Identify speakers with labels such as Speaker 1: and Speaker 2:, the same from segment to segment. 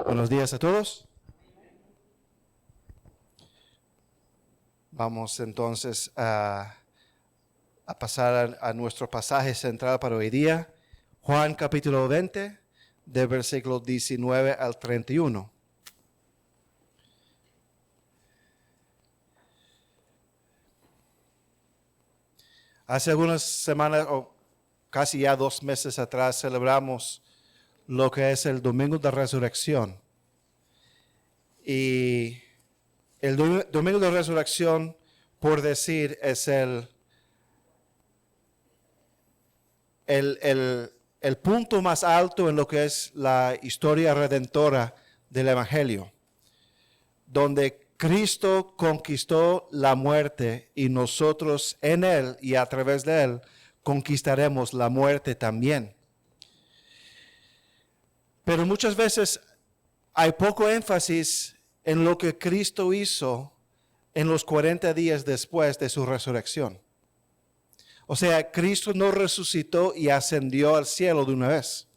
Speaker 1: Buenos días a todos. Vamos entonces a pasar a nuestro pasaje central para hoy día, Juan capítulo 20, de versículos 19 al 31. Hace algunas semanas, o casi ya 2 meses atrás, celebramos lo que es el Domingo de Resurrección. Y el Domingo de Resurrección, por decir, es el punto más alto en lo que es la historia redentora del Evangelio, donde Cristo conquistó la muerte y nosotros en Él y a través de Él conquistaremos la muerte también. Pero muchas veces hay poco énfasis en lo que Cristo hizo en los 40 días después de su resurrección. O sea, Cristo no resucitó y ascendió al cielo de una vez,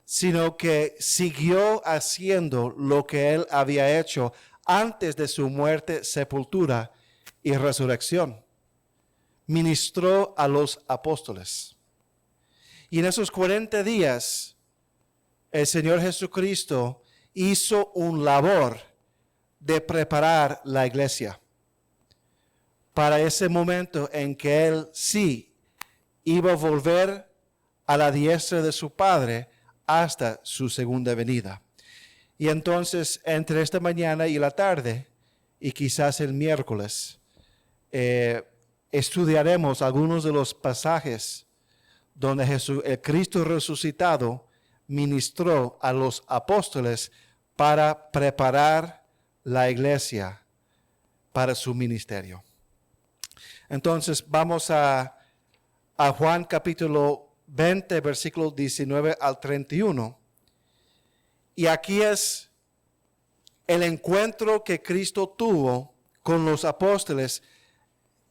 Speaker 1: sino que siguió haciendo lo que Él había hecho antes de su muerte, sepultura y resurrección. Ministró a los apóstoles. Y en esos 40 días, el Señor Jesucristo hizo un labor de preparar la iglesia para ese momento en que Él sí iba a volver a la diestra de su Padre hasta su segunda venida. Y entonces, entre esta mañana y la tarde, y quizás el miércoles, estudiaremos algunos de los pasajes donde el Cristo resucitado ministró a los apóstoles para preparar la iglesia para su ministerio. Entonces vamos a Juan capítulo 20, versículos 19 al 31. Y aquí es el encuentro que Cristo tuvo con los apóstoles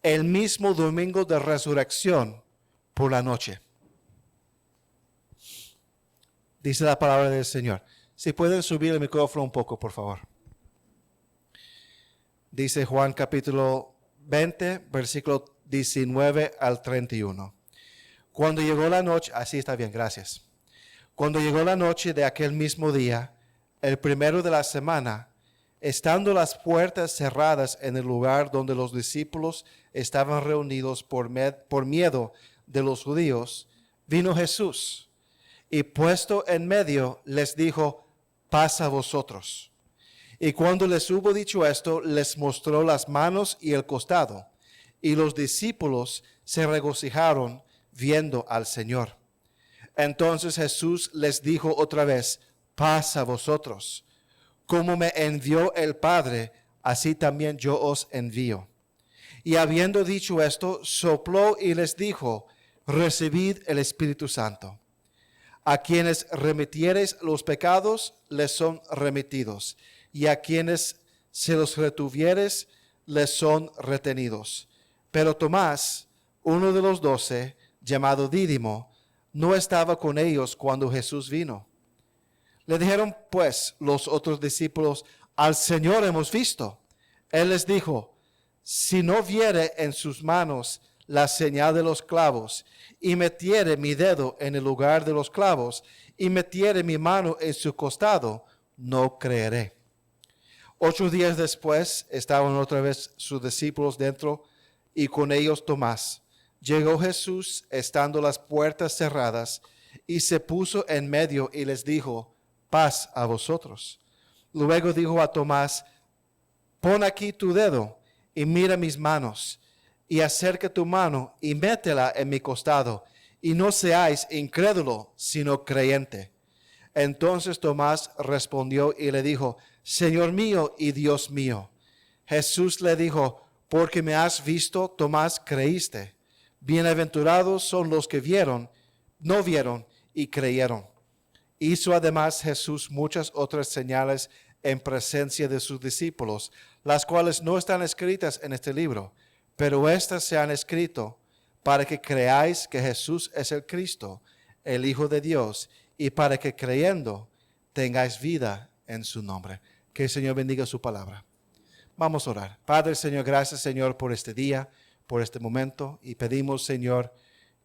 Speaker 1: el mismo domingo de resurrección por la noche. Dice la palabra del Señor. Si pueden subir el micrófono un poco, por favor. Dice Juan capítulo 20, versículo 19 al 31. Cuando llegó la noche, así está bien, gracias. Cuando llegó la noche de aquel mismo día, el primero de la semana, estando las puertas cerradas en el lugar donde los discípulos estaban reunidos por miedo de los judíos, vino Jesús y puesto en medio les dijo: paz a vosotros. Y cuando les hubo dicho esto, les mostró las manos y el costado. Y los discípulos se regocijaron viendo al Señor. Entonces Jesús les dijo otra vez: paz a vosotros. Como me envió el Padre, así también yo os envío. Y habiendo dicho esto, sopló y les dijo: recibid el Espíritu Santo. A quienes remitiereis los pecados, les son remitidos. Y a quienes se los retuvieres, les son retenidos. Pero Tomás, uno de los 12, llamado Dídimo, no estaba con ellos cuando Jesús vino. Le dijeron pues los otros discípulos: al Señor hemos visto. Él les dijo: si no viere en sus manos la señal de los clavos, y metiere mi dedo en el lugar de los clavos, y metiere mi mano en su costado, no creeré. 8 días después estaban otra vez sus discípulos dentro, y con ellos Tomás. Llegó Jesús estando las puertas cerradas, y se puso en medio y les dijo: paz a vosotros. Luego dijo a Tomás: pon aquí tu dedo y mira mis manos, y acerca tu mano y métela en mi costado, y no seáis incrédulo, sino creyente. Entonces Tomás respondió y le dijo: Señor mío y Dios mío. Jesús le dijo: porque me has visto, Tomás, creíste. Bienaventurados son los que no vieron y creyeron. Hizo además Jesús muchas otras señales en presencia de sus discípulos, las cuales no están escritas en este libro, pero estas se han escrito para que creáis que Jesús es el Cristo, el Hijo de Dios, y para que creyendo tengáis vida en su nombre. Que el Señor bendiga su palabra. Vamos a orar. Padre, Señor, gracias, Señor, por este día, por este momento. Y pedimos, Señor,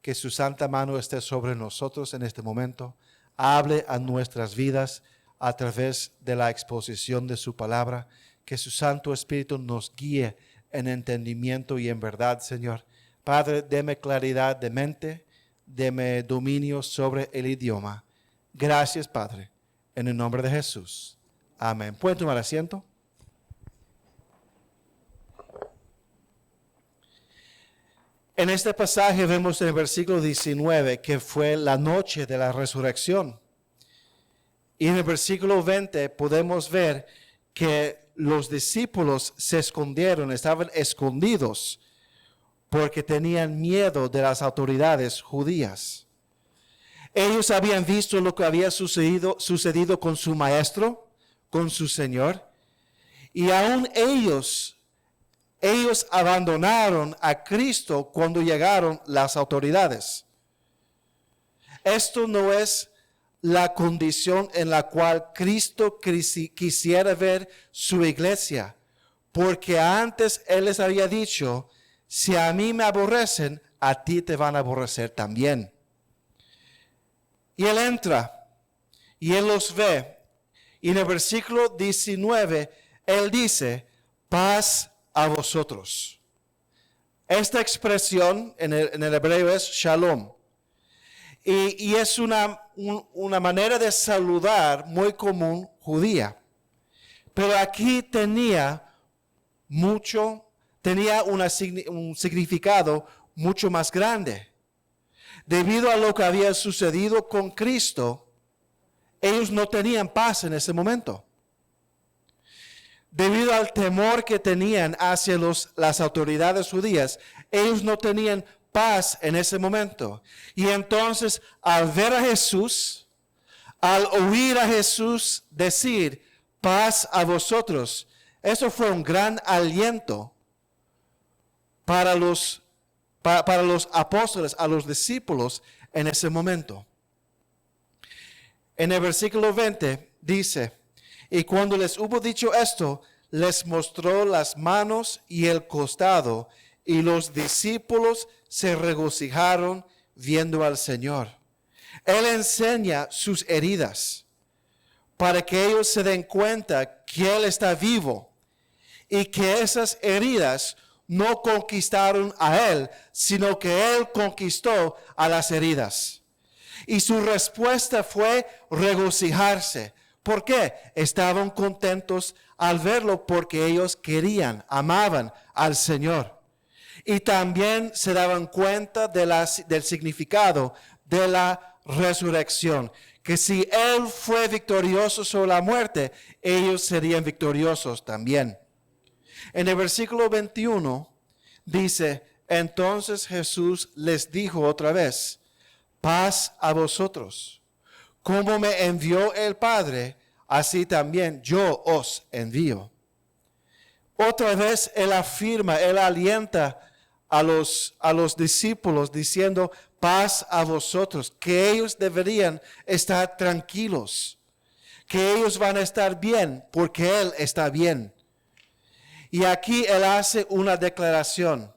Speaker 1: que su santa mano esté sobre nosotros en este momento. Hable a nuestras vidas a través de la exposición de su palabra. Que su Santo Espíritu nos guíe en entendimiento y en verdad, Señor. Padre, deme claridad de mente, deme dominio sobre el idioma. Gracias, Padre, en el nombre de Jesús. Amén. ¿Pueden tomar asiento? En este pasaje vemos en el versículo 19 que fue la noche de la resurrección. Y en el versículo 20 podemos ver que los discípulos se escondieron, estaban escondidos porque tenían miedo de las autoridades judías. Ellos habían visto lo que había sucedido con su maestro, con su Señor, y aún ellos abandonaron a Cristo cuando llegaron las autoridades. Esto no es la condición en la cual Cristo quisiera ver su iglesia, porque antes Él les había dicho, si a mí me aborrecen, a ti te van a aborrecer también. Y Él entra, y Él los ve, y en el versículo 19, Él dice, paz a vosotros. Esta expresión en el hebreo es shalom. Y es una manera de saludar muy común judía. Pero aquí tenía un significado mucho más grande. Debido a lo que había sucedido con Cristo, ellos no tenían paz en ese momento. Debido al temor que tenían hacia las autoridades judías, ellos no tenían paz en ese momento. Y entonces, al ver a Jesús, al oír a Jesús decir, paz a vosotros, eso fue un gran aliento para los apóstoles, a los discípulos en ese momento. En el versículo 20 dice, y cuando les hubo dicho esto, les mostró las manos y el costado, y los discípulos se regocijaron viendo al Señor. Él enseña sus heridas para que ellos se den cuenta que Él está vivo y que esas heridas no conquistaron a Él, sino que Él conquistó a las heridas. Y su respuesta fue regocijarse. ¿Por qué? Estaban contentos al verlo porque ellos amaban al Señor. Y también se daban cuenta del significado de la resurrección. Que si Él fue victorioso sobre la muerte, ellos serían victoriosos también. En el versículo 21 dice, entonces Jesús les dijo otra vez, paz a vosotros. Como me envió el Padre, así también yo os envío. Otra vez Él afirma, Él alienta a los discípulos diciendo, paz a vosotros, que ellos deberían estar tranquilos, que ellos van a estar bien porque Él está bien. Y aquí Él hace una declaración,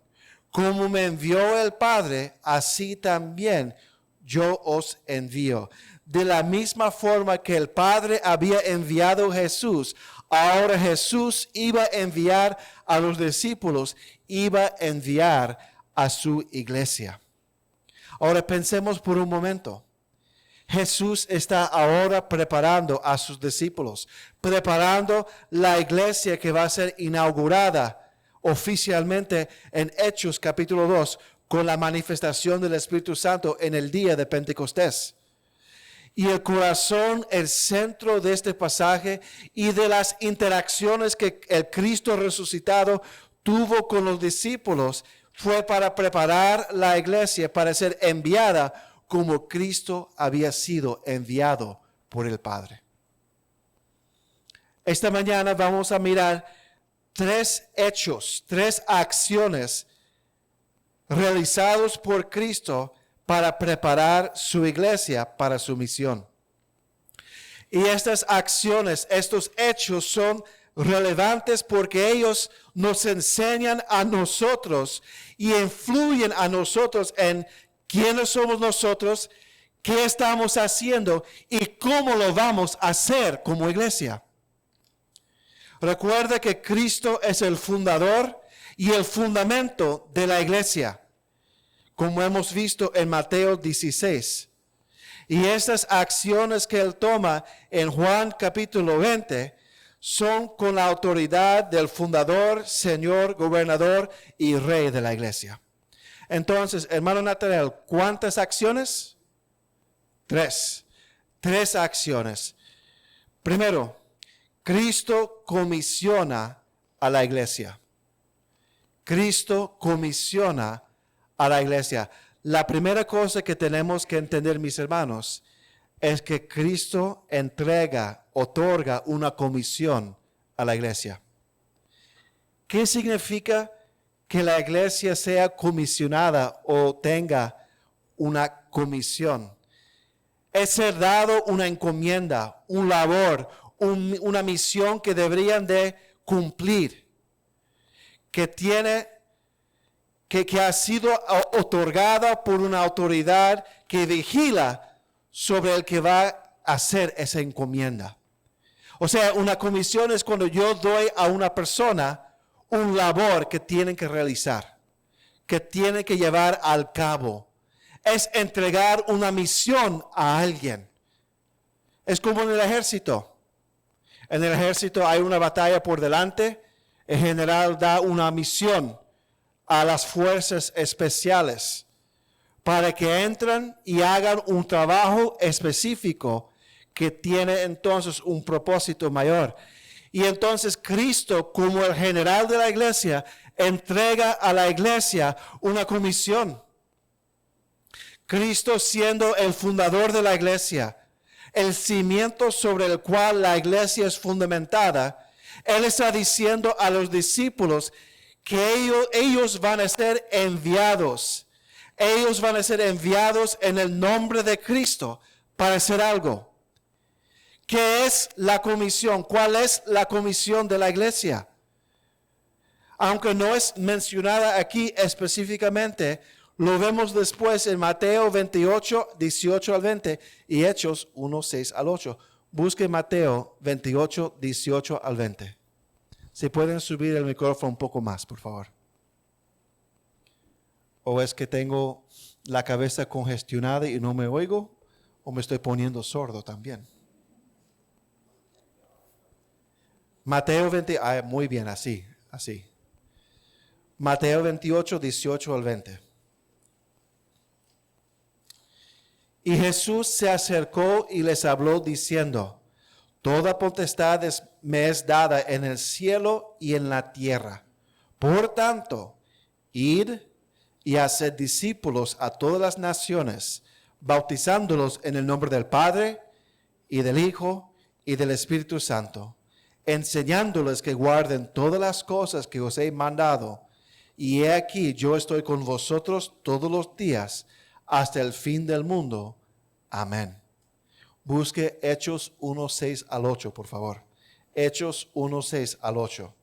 Speaker 1: como me envió el Padre, así también yo os envío. De la misma forma que el Padre había enviado a Jesús, ahora Jesús iba a enviar a los discípulos, iba a enviar a su iglesia. Ahora pensemos por un momento. Jesús está ahora preparando a sus discípulos, preparando la iglesia que va a ser inaugurada oficialmente en Hechos capítulo 2 con la manifestación del Espíritu Santo en el día de Pentecostés. Y el corazón, el centro de este pasaje y de las interacciones que el Cristo resucitado tuvo con los discípulos fue para preparar la iglesia para ser enviada como Cristo había sido enviado por el Padre. Esta mañana vamos a mirar 3 hechos, 3 acciones realizados por Cristo para preparar su iglesia para su misión. Y estas acciones, estos hechos son relevantes porque ellos nos enseñan a nosotros y influyen a nosotros en quiénes somos nosotros, qué estamos haciendo y cómo lo vamos a hacer como iglesia. Recuerda que Cristo es el fundador y el fundamento de la iglesia, como hemos visto en Mateo 16. Y estas acciones que Él toma en Juan capítulo 20 son con la autoridad del fundador, Señor, gobernador y rey de la iglesia. Entonces, hermano Natanael, ¿cuántas acciones? 3. 3 acciones. Primero, Cristo comisiona a la iglesia. Cristo comisiona a la iglesia. La primera cosa que tenemos que entender, mis hermanos, es que Cristo otorga una comisión a la iglesia. ¿Qué significa que la iglesia sea comisionada o tenga una comisión? Es ser dado una encomienda, un labor, una misión que deberían de cumplir, que ha sido otorgada por una autoridad que vigila sobre el que va a hacer esa encomienda. O sea, una comisión es cuando yo doy a una persona un labor que tienen que realizar, que tienen que llevar al cabo. Es entregar una misión a alguien. Es como en el ejército. En el ejército hay una batalla por delante. El general da una misión a las fuerzas especiales para que entren y hagan un trabajo específico que tiene entonces un propósito mayor. Y entonces Cristo, como el general de la iglesia, entrega a la iglesia una comisión. Cristo, siendo el fundador de la iglesia, el cimiento sobre el cual la iglesia es fundamentada, Él está diciendo a los discípulos que ellos van a ser enviados. Ellos van a ser enviados en el nombre de Cristo para hacer algo. ¿Qué es la comisión? ¿Cuál es la comisión de la iglesia? Aunque no es mencionada aquí específicamente, lo vemos después en Mateo 28, 18 al 20 y Hechos 1, 6 al 8. Busque Mateo 28, 18 al 20. Si pueden subir el micrófono un poco más, por favor. ¿O es que tengo la cabeza congestionada y no me oigo? ¿O me estoy poniendo sordo también? Mateo 20, muy bien, así. Mateo 28, 18 al 20. Y Jesús se acercó y les habló diciendo: Toda potestad me es dada en el cielo y en la tierra. Por tanto, id y haced discípulos a todas las naciones, bautizándolos en el nombre del Padre y del Hijo y del Espíritu Santo, enseñándoles que guarden todas las cosas que os he mandado. Y he aquí, yo estoy con vosotros todos los días hasta el fin del mundo. Amén. Busque Hechos 1, 6 al 8, por favor. Hechos 1, 6 al 8.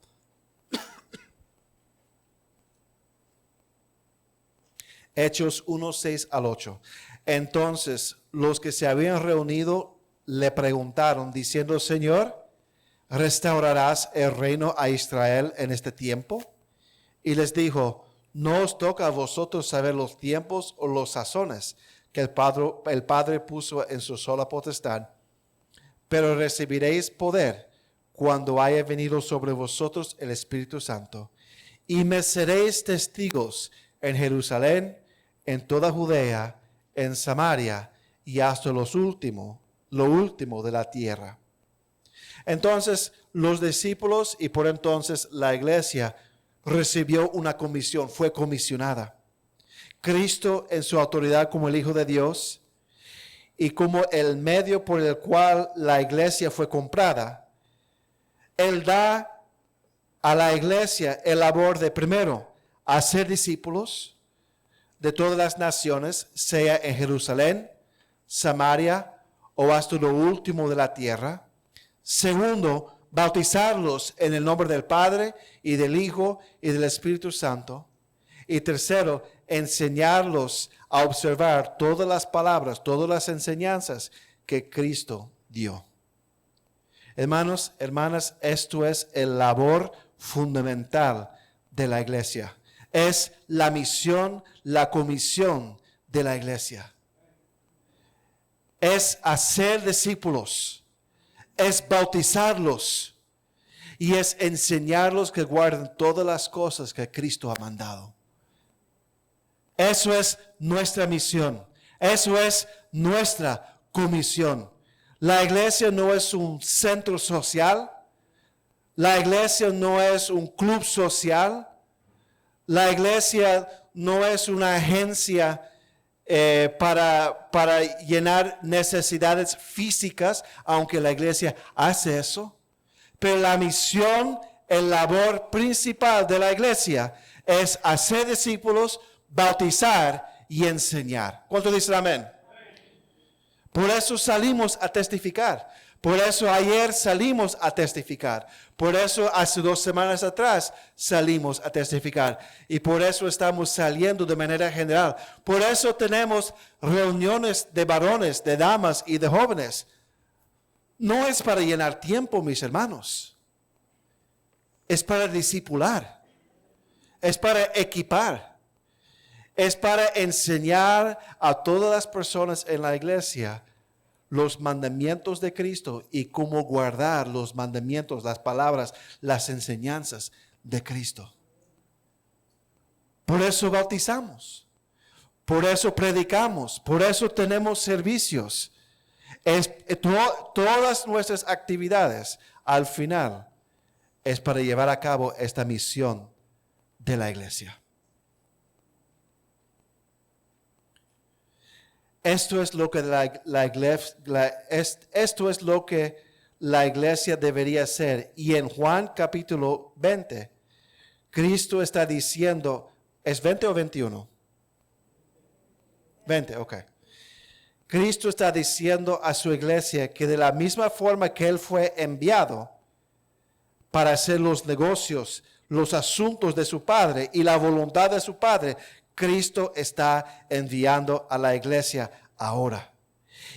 Speaker 1: Hechos 1, 6 al 8. Entonces, los que se habían reunido le preguntaron, diciendo: Señor, ¿restaurarás el reino a Israel en este tiempo? Y les dijo: no os toca a vosotros saber los tiempos o los sazones que el Padre puso en su sola potestad, pero recibiréis poder cuando haya venido sobre vosotros el Espíritu Santo, y me seréis testigos en Jerusalén, en toda Judea, en Samaria y hasta lo último de la tierra. Entonces los discípulos y por entonces la iglesia recibió una comisión, fue comisionada. Cristo, en su autoridad como el Hijo de Dios y como el medio por el cual la iglesia fue comprada, Él da a la iglesia el labor de, primero, hacer discípulos de todas las naciones, sea en Jerusalén, Samaria o hasta lo último de la tierra. Segundo, bautizarlos en el nombre del Padre y del Hijo y del Espíritu Santo. Y tercero, enseñarlos a observar todas las palabras, todas las enseñanzas que Cristo dio. Hermanos, hermanas, esto es el labor fundamental de la iglesia. Es la misión, la comisión de la iglesia. Es hacer discípulos, es bautizarlos y es enseñarlos que guarden todas las cosas que Cristo ha mandado. Eso es nuestra misión, eso es nuestra comisión. La iglesia no es un centro social, la iglesia no es un club social, la iglesia no es una agencia para llenar necesidades físicas, aunque la iglesia hace eso. Pero la misión, el labor principal de la iglesia es hacer discípulos, bautizar y enseñar. ¿Cuántos dicen amén? Por eso salimos a testificar. Por eso ayer salimos a testificar. Por eso hace 2 semanas atrás salimos a testificar. Y por eso estamos saliendo de manera general. Por eso tenemos reuniones de varones, de damas y de jóvenes. No es para llenar tiempo, mis hermanos. Es para discipular. Es para equipar. Es para enseñar a todas las personas en la iglesia los mandamientos de Cristo y cómo guardar los mandamientos, las palabras, las enseñanzas de Cristo. Por eso bautizamos, por eso predicamos, por eso tenemos servicios. Todas nuestras actividades al final es para llevar a cabo esta misión de la iglesia. Esto es lo que esto es lo que la iglesia debería ser. Y en Juan capítulo 20, Cristo está diciendo, ¿es 20 o 21? 20, ok. Cristo está diciendo a su iglesia que de la misma forma que Él fue enviado para hacer los negocios, los asuntos de su Padre y la voluntad de su Padre, Cristo está enviando a la iglesia ahora.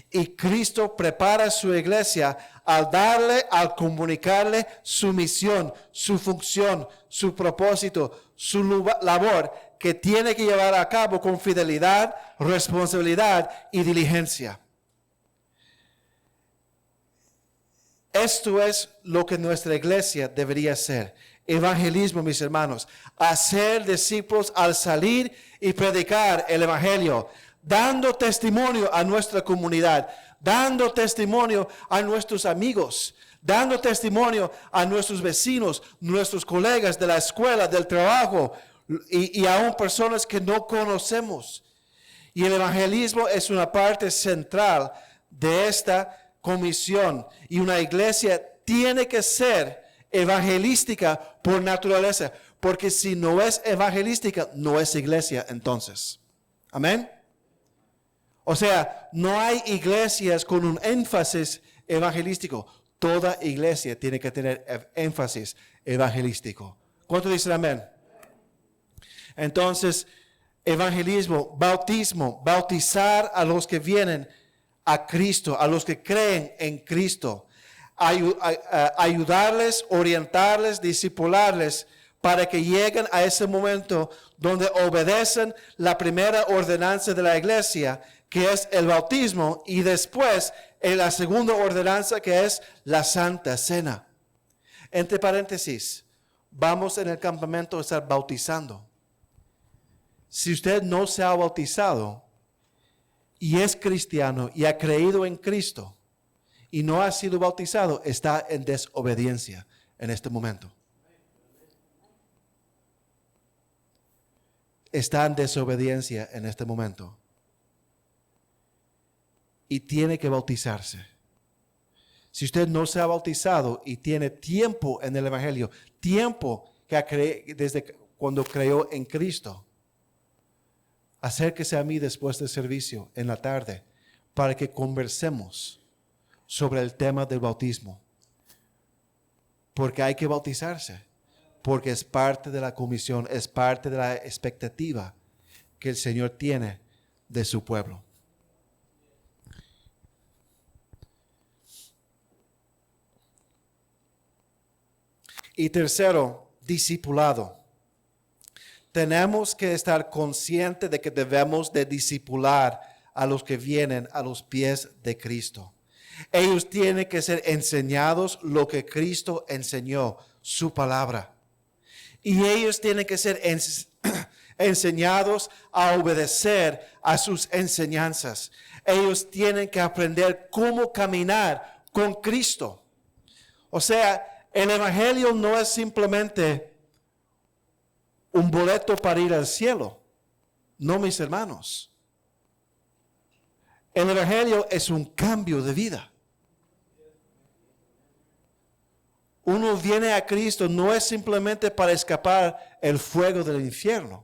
Speaker 1: Y Cristo prepara a su iglesia al comunicarle su misión, su función, su propósito, su labor que tiene que llevar a cabo con fidelidad, responsabilidad y diligencia. Esto es lo que nuestra iglesia debería ser. Evangelismo, mis hermanos. Hacer discípulos al salir y predicar el evangelio, dando testimonio a nuestra comunidad, dando testimonio a nuestros amigos, dando testimonio a nuestros vecinos, nuestros colegas de la escuela, del trabajo y aún personas que no conocemos. Y el evangelismo es una parte central de esta comisión. Y una iglesia tiene que ser evangelística por naturaleza, porque si no es evangelística, no es iglesia entonces. Amén. O sea, no hay iglesias con un énfasis evangelístico. Toda iglesia tiene que tener énfasis evangelístico. ¿Cuántos dicen amén? Entonces, evangelismo, bautismo, bautizar a los que vienen a Cristo, a los que creen en Cristo. Ayudarles, orientarles, discipularles para que lleguen a ese momento donde obedecen la primera ordenanza de la iglesia, que es el bautismo, y después en la segunda ordenanza, que es la Santa Cena. Entre paréntesis, vamos en el campamento a estar bautizando. Si usted no se ha bautizado y es cristiano y ha creído en Cristo y no ha sido bautizado, está en desobediencia en este momento. Está en desobediencia en este momento. Y tiene que bautizarse. Si usted no se ha bautizado y tiene tiempo en el Evangelio, tiempo desde cuando creyó en Cristo, acérquese a mí después del servicio en la tarde para que conversemos sobre el tema del bautismo. Porque hay que bautizarse. Porque es parte de la comisión, es parte de la expectativa que el Señor tiene de su pueblo. Y tercero, discipulado. Tenemos que estar conscientes de que debemos de discipular a los que vienen a los pies de Cristo. Ellos tienen que ser enseñados lo que Cristo enseñó, su palabra. Y ellos tienen que ser enseñados a obedecer a sus enseñanzas. Ellos tienen que aprender cómo caminar con Cristo. O sea, el Evangelio no es simplemente un boleto para ir al cielo. No, mis hermanos. El Evangelio es un cambio de vida. Uno viene a Cristo no es simplemente para escapar el fuego del infierno,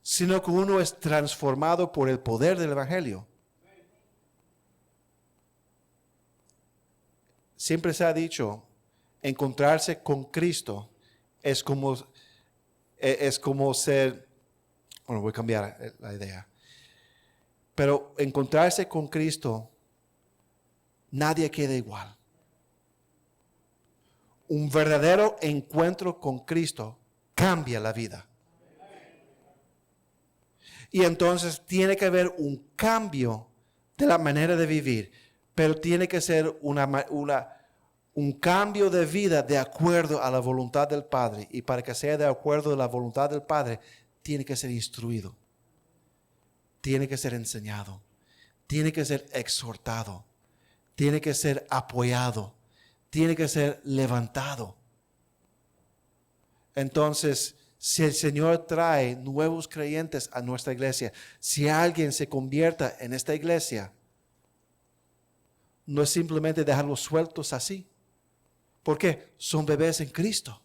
Speaker 1: sino que uno es transformado por el poder del Evangelio. Siempre se ha dicho, encontrarse con Cristo es como ser, bueno, voy a cambiar la idea, pero encontrarse con Cristo, nadie queda igual. Un verdadero encuentro con Cristo cambia la vida. Y entonces tiene que haber un cambio de la manera de vivir, pero tiene que ser un cambio de vida de acuerdo a la voluntad del Padre. Y para que sea de acuerdo a la voluntad del Padre, tiene que ser instruido, tiene que ser enseñado, tiene que ser exhortado, tiene que ser apoyado, tiene que ser levantado. Entonces, si el Señor trae nuevos creyentes a nuestra iglesia, si alguien se convierta en esta iglesia, no es simplemente dejarlos sueltos así. ¿Por qué? Son bebés en Cristo.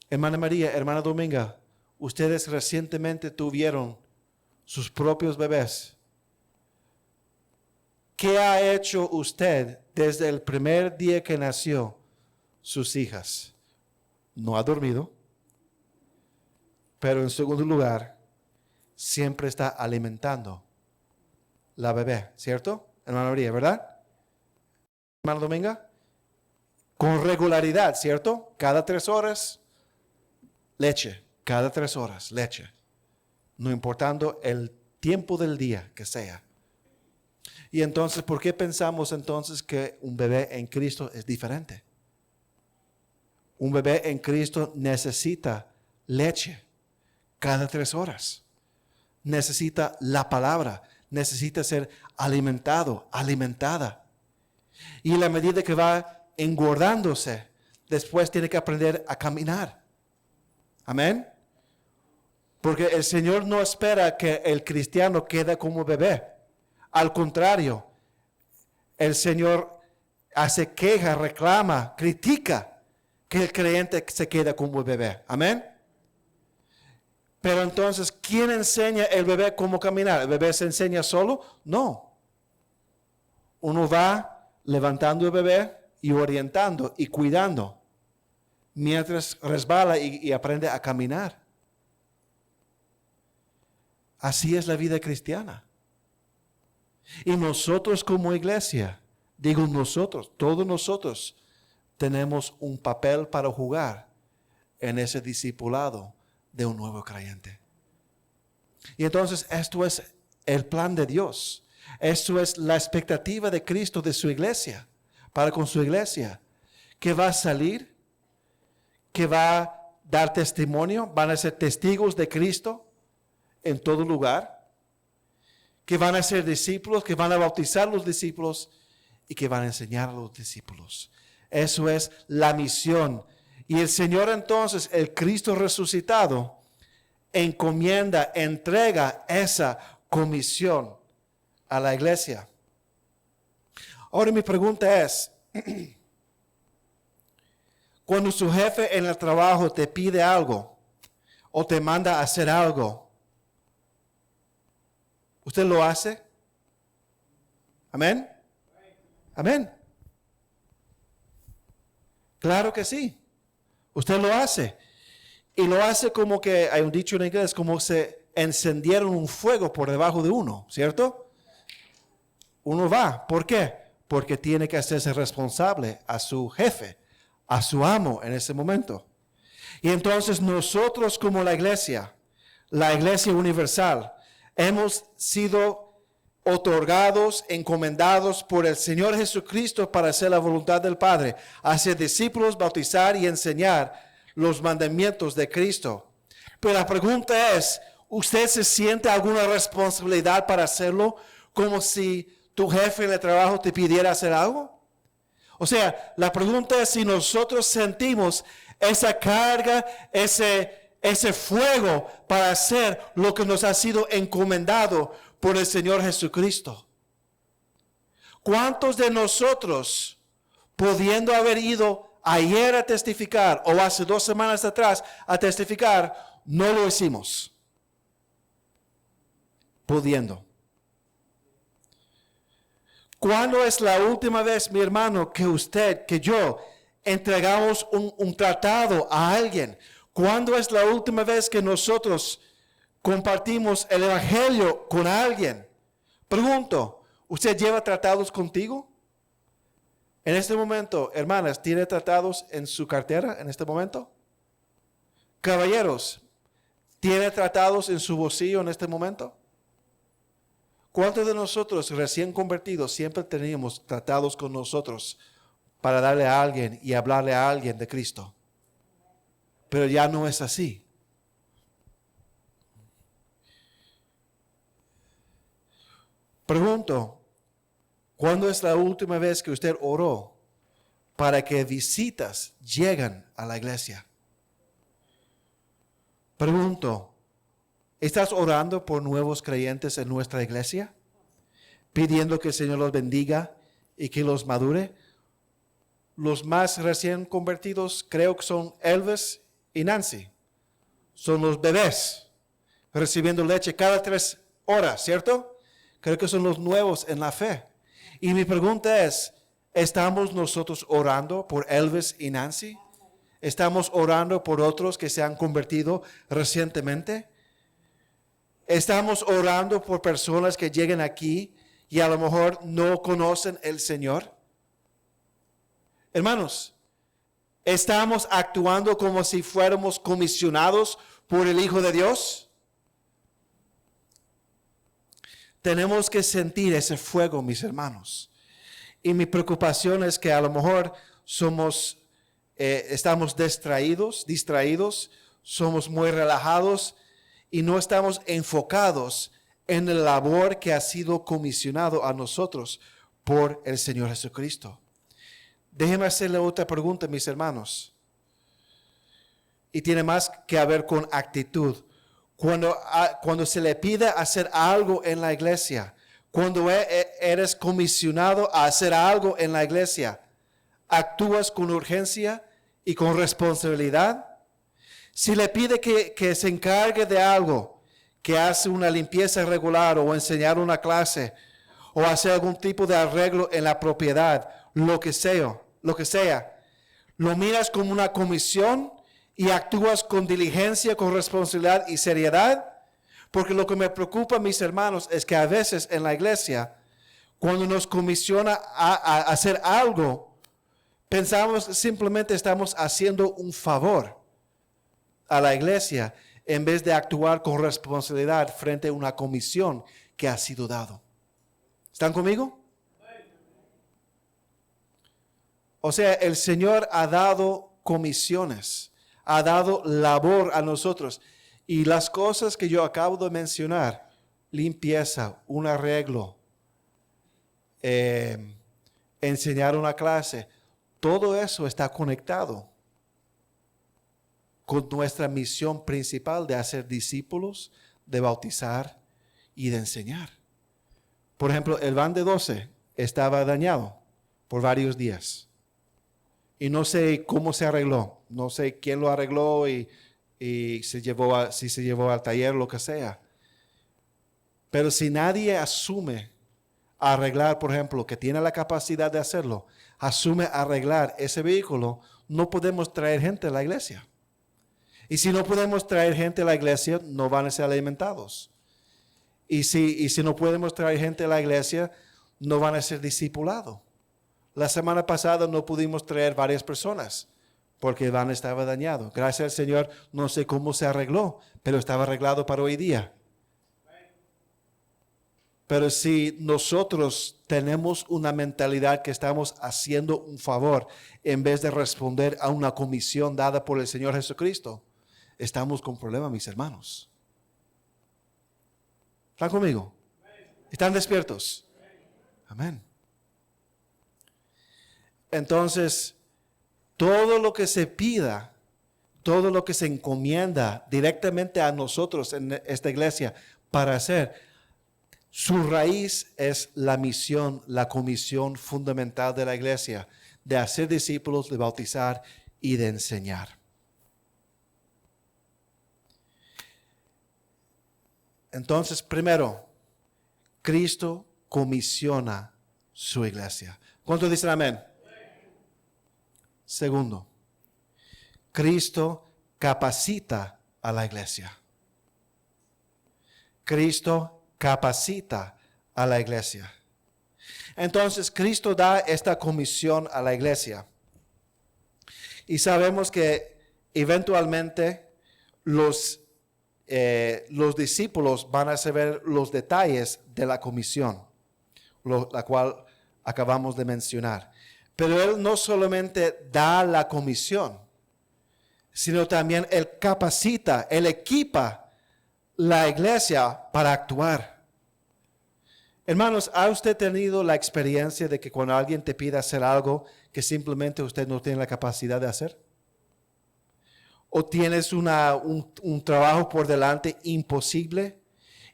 Speaker 1: Hermana María, hermana Dominga, ustedes recientemente tuvieron sus propios bebés. ¿Qué ha hecho usted desde el primer día que nació sus hijas? No ha dormido, pero en segundo lugar, siempre está alimentando la bebé, ¿cierto? Hermana María, ¿verdad? Hermana Dominga, con regularidad, ¿cierto? Cada 3 horas, leche. Cada 3 horas, leche. No importando el tiempo del día que sea. Y entonces, ¿por qué pensamos entonces que un bebé en Cristo es diferente? Un bebé en Cristo necesita leche cada 3 horas. Necesita la palabra. Necesita ser alimentado, alimentada. Y en la medida que va engordándose, después tiene que aprender a caminar. Amén. Porque el Señor no espera que el cristiano quede como bebé. Al contrario, el Señor hace queja, reclama, critica que el creyente se quede como bebé. Amén. Pero entonces, ¿quién enseña al bebé cómo caminar? ¿El bebé se enseña solo? No. Uno va levantando el bebé y orientando y cuidando mientras resbala y aprende a caminar. Así es la vida cristiana. Y nosotros como iglesia, digo nosotros, todos nosotros, tenemos un papel para jugar en ese discipulado de un nuevo creyente. Y entonces esto es el plan de Dios. Esto es la expectativa de Cristo de su iglesia, para con su iglesia, que va a salir, que va a dar testimonio, van a ser testigos de Cristo en todo lugar, que van a ser discípulos, que van a bautizar a los discípulos y que van a enseñar a los discípulos. Eso es la misión. Y el Señor entonces, el Cristo resucitado, encomienda, entrega esa comisión a la iglesia. Ahora mi pregunta es, cuando su jefe en el trabajo te pide algo o te manda a hacer algo, ¿usted lo hace? ¿Amén? Amén. Claro que sí. Usted lo hace. Y lo hace como que, hay un dicho en inglés, como se encendieron un fuego por debajo de uno, ¿cierto? Uno va. ¿Por qué? Porque tiene que hacerse responsable a su jefe, a su amo en ese momento. Y entonces nosotros como la iglesia universal, hemos sido otorgados, encomendados por el Señor Jesucristo para hacer la voluntad del Padre, hacer discípulos, bautizar y enseñar los mandamientos de Cristo. Pero la pregunta es, ¿usted se siente alguna responsabilidad para hacerlo? Como si tu jefe en el trabajo te pidiera hacer algo. O sea, la pregunta es si nosotros sentimos esa carga, ese fuego para hacer lo que nos ha sido encomendado por el Señor Jesucristo. ¿Cuántos de nosotros, pudiendo haber ido ayer a testificar o hace 2 semanas atrás a testificar, no lo hicimos? Pudiendo. ¿Cuándo es la última vez, mi hermano, que usted, que yo, entregamos un tratado a alguien? ¿Cuándo es la última vez que nosotros compartimos el evangelio con alguien? Pregunto, ¿usted lleva tratados contigo? En este momento, hermanas, ¿tiene tratados en su cartera en este momento? Caballeros, ¿tiene tratados en su bolsillo en este momento? ¿Cuántos de nosotros recién convertidos siempre teníamos tratados con nosotros para darle a alguien y hablarle a alguien de Cristo? Pero ya no es así. Pregunto, ¿cuándo es la última vez que usted oró para que visitas lleguen a la iglesia? Pregunto, ¿estás orando por nuevos creyentes en nuestra iglesia? Pidiendo que el Señor los bendiga y que los madure. Los más recién convertidos creo que son Elvis y Nancy. Son los bebés recibiendo leche cada 3 horas, ¿cierto? Creo que son los nuevos en la fe. Y mi pregunta es, ¿estamos nosotros orando por Elvis y Nancy? ¿Estamos orando por otros que se han convertido recientemente? ¿Estamos orando por personas que lleguen aquí y a lo mejor no conocen el Señor? Hermanos, ¿estamos actuando como si fuéramos comisionados por el Hijo de Dios? Tenemos que sentir ese fuego, mis hermanos. Y mi preocupación es que a lo mejor estamos distraídos, somos muy relajados y no estamos enfocados en la labor que ha sido comisionado a nosotros por el Señor Jesucristo. Déjenme hacerle otra pregunta, mis hermanos. Y tiene más que ver con actitud. Cuando se le pide hacer algo en la iglesia, cuando eres comisionado a hacer algo en la iglesia, ¿actúas con urgencia y con responsabilidad? Si le pide que se encargue de algo, que hace una limpieza regular o enseñar una clase o hacer algún tipo de arreglo en la propiedad, lo que sea, lo miras como una comisión y actúas con diligencia, con responsabilidad y seriedad. Porque lo que me preocupa, mis hermanos, es que a veces en la iglesia, cuando nos comisiona a hacer algo, pensamos que simplemente estamos haciendo un favor a la iglesia en vez de actuar con responsabilidad frente a una comisión que ha sido dado. ¿Están conmigo? O sea, el Señor ha dado comisiones, ha dado labor a nosotros. Y las cosas que yo acabo de mencionar, limpieza, un arreglo, enseñar una clase, todo eso está conectado con nuestra misión principal de hacer discípulos, de bautizar y de enseñar. Por ejemplo, el van de 12 estaba dañado por varios días. Y no sé cómo se arregló, no sé quién lo arregló y si se llevó al taller, lo que sea. Pero si nadie asume arreglar, por ejemplo, que tiene la capacidad de hacerlo, asume arreglar ese vehículo, no podemos traer gente a la iglesia. Y si no podemos traer gente a la iglesia, no van a ser alimentados. Y si no podemos traer gente a la iglesia, no van a ser discipulados. La semana pasada no pudimos traer varias personas porque el van estaba dañado. Gracias al Señor, no sé cómo se arregló, pero estaba arreglado para hoy día. Pero si nosotros tenemos una mentalidad que estamos haciendo un favor en vez de responder a una comisión dada por el Señor Jesucristo, estamos con problemas, mis hermanos. ¿Están conmigo? ¿Están despiertos? Amén. Entonces, todo lo que se pida, todo lo que se encomienda directamente a nosotros en esta iglesia para hacer, su raíz es la misión, la comisión fundamental de la iglesia, de hacer discípulos, de bautizar y de enseñar. Entonces, primero, Cristo comisiona su iglesia. ¿Cuántos dicen amén? Segundo, Cristo capacita a la iglesia. Cristo capacita a la iglesia. Entonces, Cristo da esta comisión a la iglesia. Y sabemos que eventualmente los discípulos van a saber los detalles de la comisión, la cual acabamos de mencionar. Pero Él no solamente da la comisión, sino también Él capacita, Él equipa la iglesia para actuar. Hermanos, ¿ha usted tenido la experiencia de que cuando alguien te pide hacer algo que simplemente usted no tiene la capacidad de hacer? ¿O tienes un trabajo por delante imposible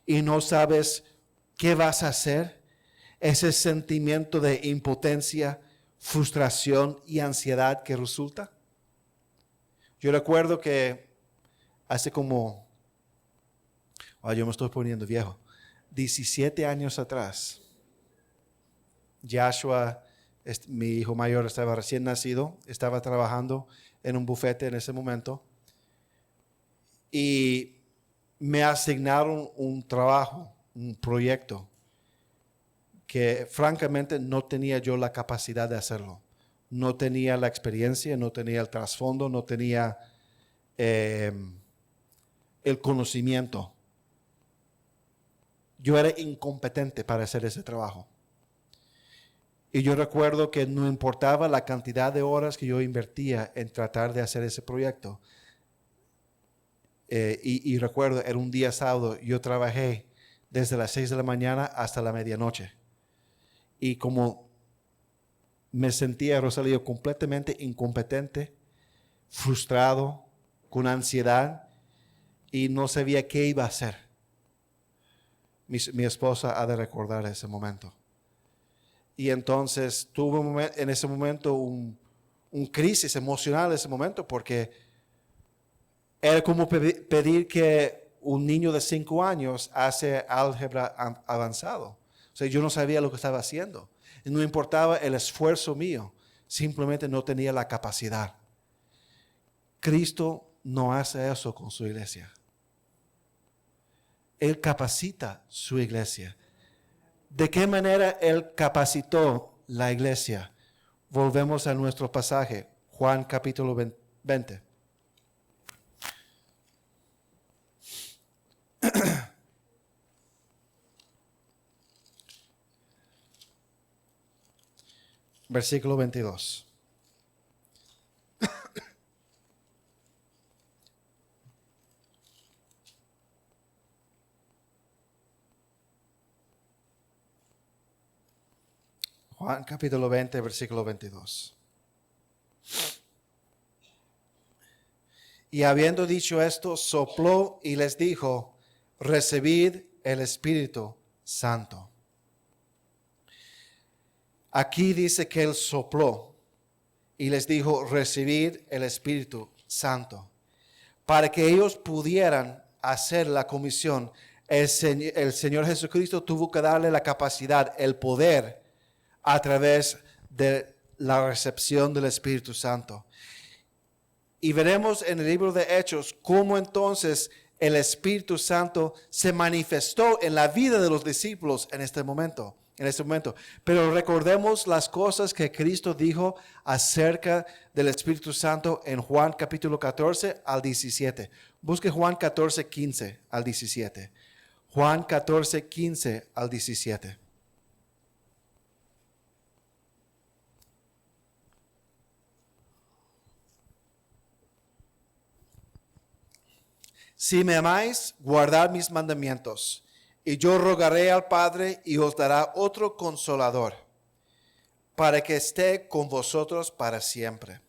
Speaker 1: y no sabes qué vas a hacer? Ese sentimiento de impotencia, frustración y ansiedad que resulta. Yo recuerdo que hace como, yo me estoy poniendo viejo, 17 años atrás, Joshua, mi hijo mayor, estaba recién nacido, estaba trabajando en un bufete en ese momento y me asignaron un trabajo, un proyecto que francamente no tenía yo la capacidad de hacerlo. No tenía la experiencia, no tenía el trasfondo, no tenía el conocimiento. Yo era incompetente para hacer ese trabajo. Y yo recuerdo que no importaba la cantidad de horas que yo invertía en tratar de hacer ese proyecto. Y recuerdo, era un día sábado, yo trabajé desde las 6 de la mañana hasta la medianoche. Y como me sentía, Rosalío, completamente incompetente, frustrado, con ansiedad, y no sabía qué iba a hacer. Mi esposa ha de recordar ese momento. Y entonces tuve en ese momento un crisis emocional en ese momento, porque era como pedir que un niño de 5 años hace álgebra avanzado. O sea, yo no sabía lo que estaba haciendo. Y no importaba el esfuerzo mío, simplemente no tenía la capacidad. Cristo no hace eso con su iglesia. Él capacita su iglesia. ¿De qué manera Él capacitó la iglesia? Volvemos a nuestro pasaje, Juan capítulo 20. Versículo 22. Juan capítulo 20, versículo 22. Y habiendo dicho esto, sopló y les dijo, recibid el Espíritu Santo. Aquí dice que Él sopló y les dijo, recibid el Espíritu Santo, para que ellos pudieran hacer la comisión, El Señor Jesucristo tuvo que darle la capacidad, el poder, a través de la recepción del Espíritu Santo. Y veremos en el libro de Hechos cómo entonces el Espíritu Santo se manifestó en la vida de los discípulos en este momento. Pero recordemos las cosas que Cristo dijo acerca del Espíritu Santo en Juan capítulo 14 al 17. Busque Juan 14, 15 al 17. Juan 14, 15 al 17. Si me amáis, guardad mis mandamientos, y yo rogaré al Padre y os dará otro consolador, para que esté con vosotros para siempre.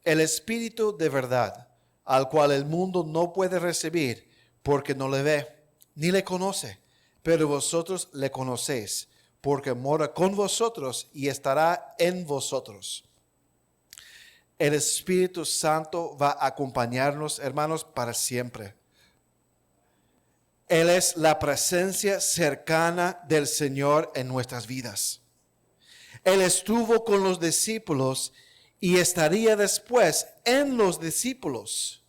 Speaker 1: El Espíritu de verdad, al cual el mundo no puede recibir, porque no le ve, ni le conoce, pero vosotros le conocéis, porque mora con vosotros y estará en vosotros. El Espíritu Santo va a acompañarnos, hermanos, para siempre. Él es la presencia cercana del Señor en nuestras vidas. Él estuvo con los discípulos y estaría después en los discípulos,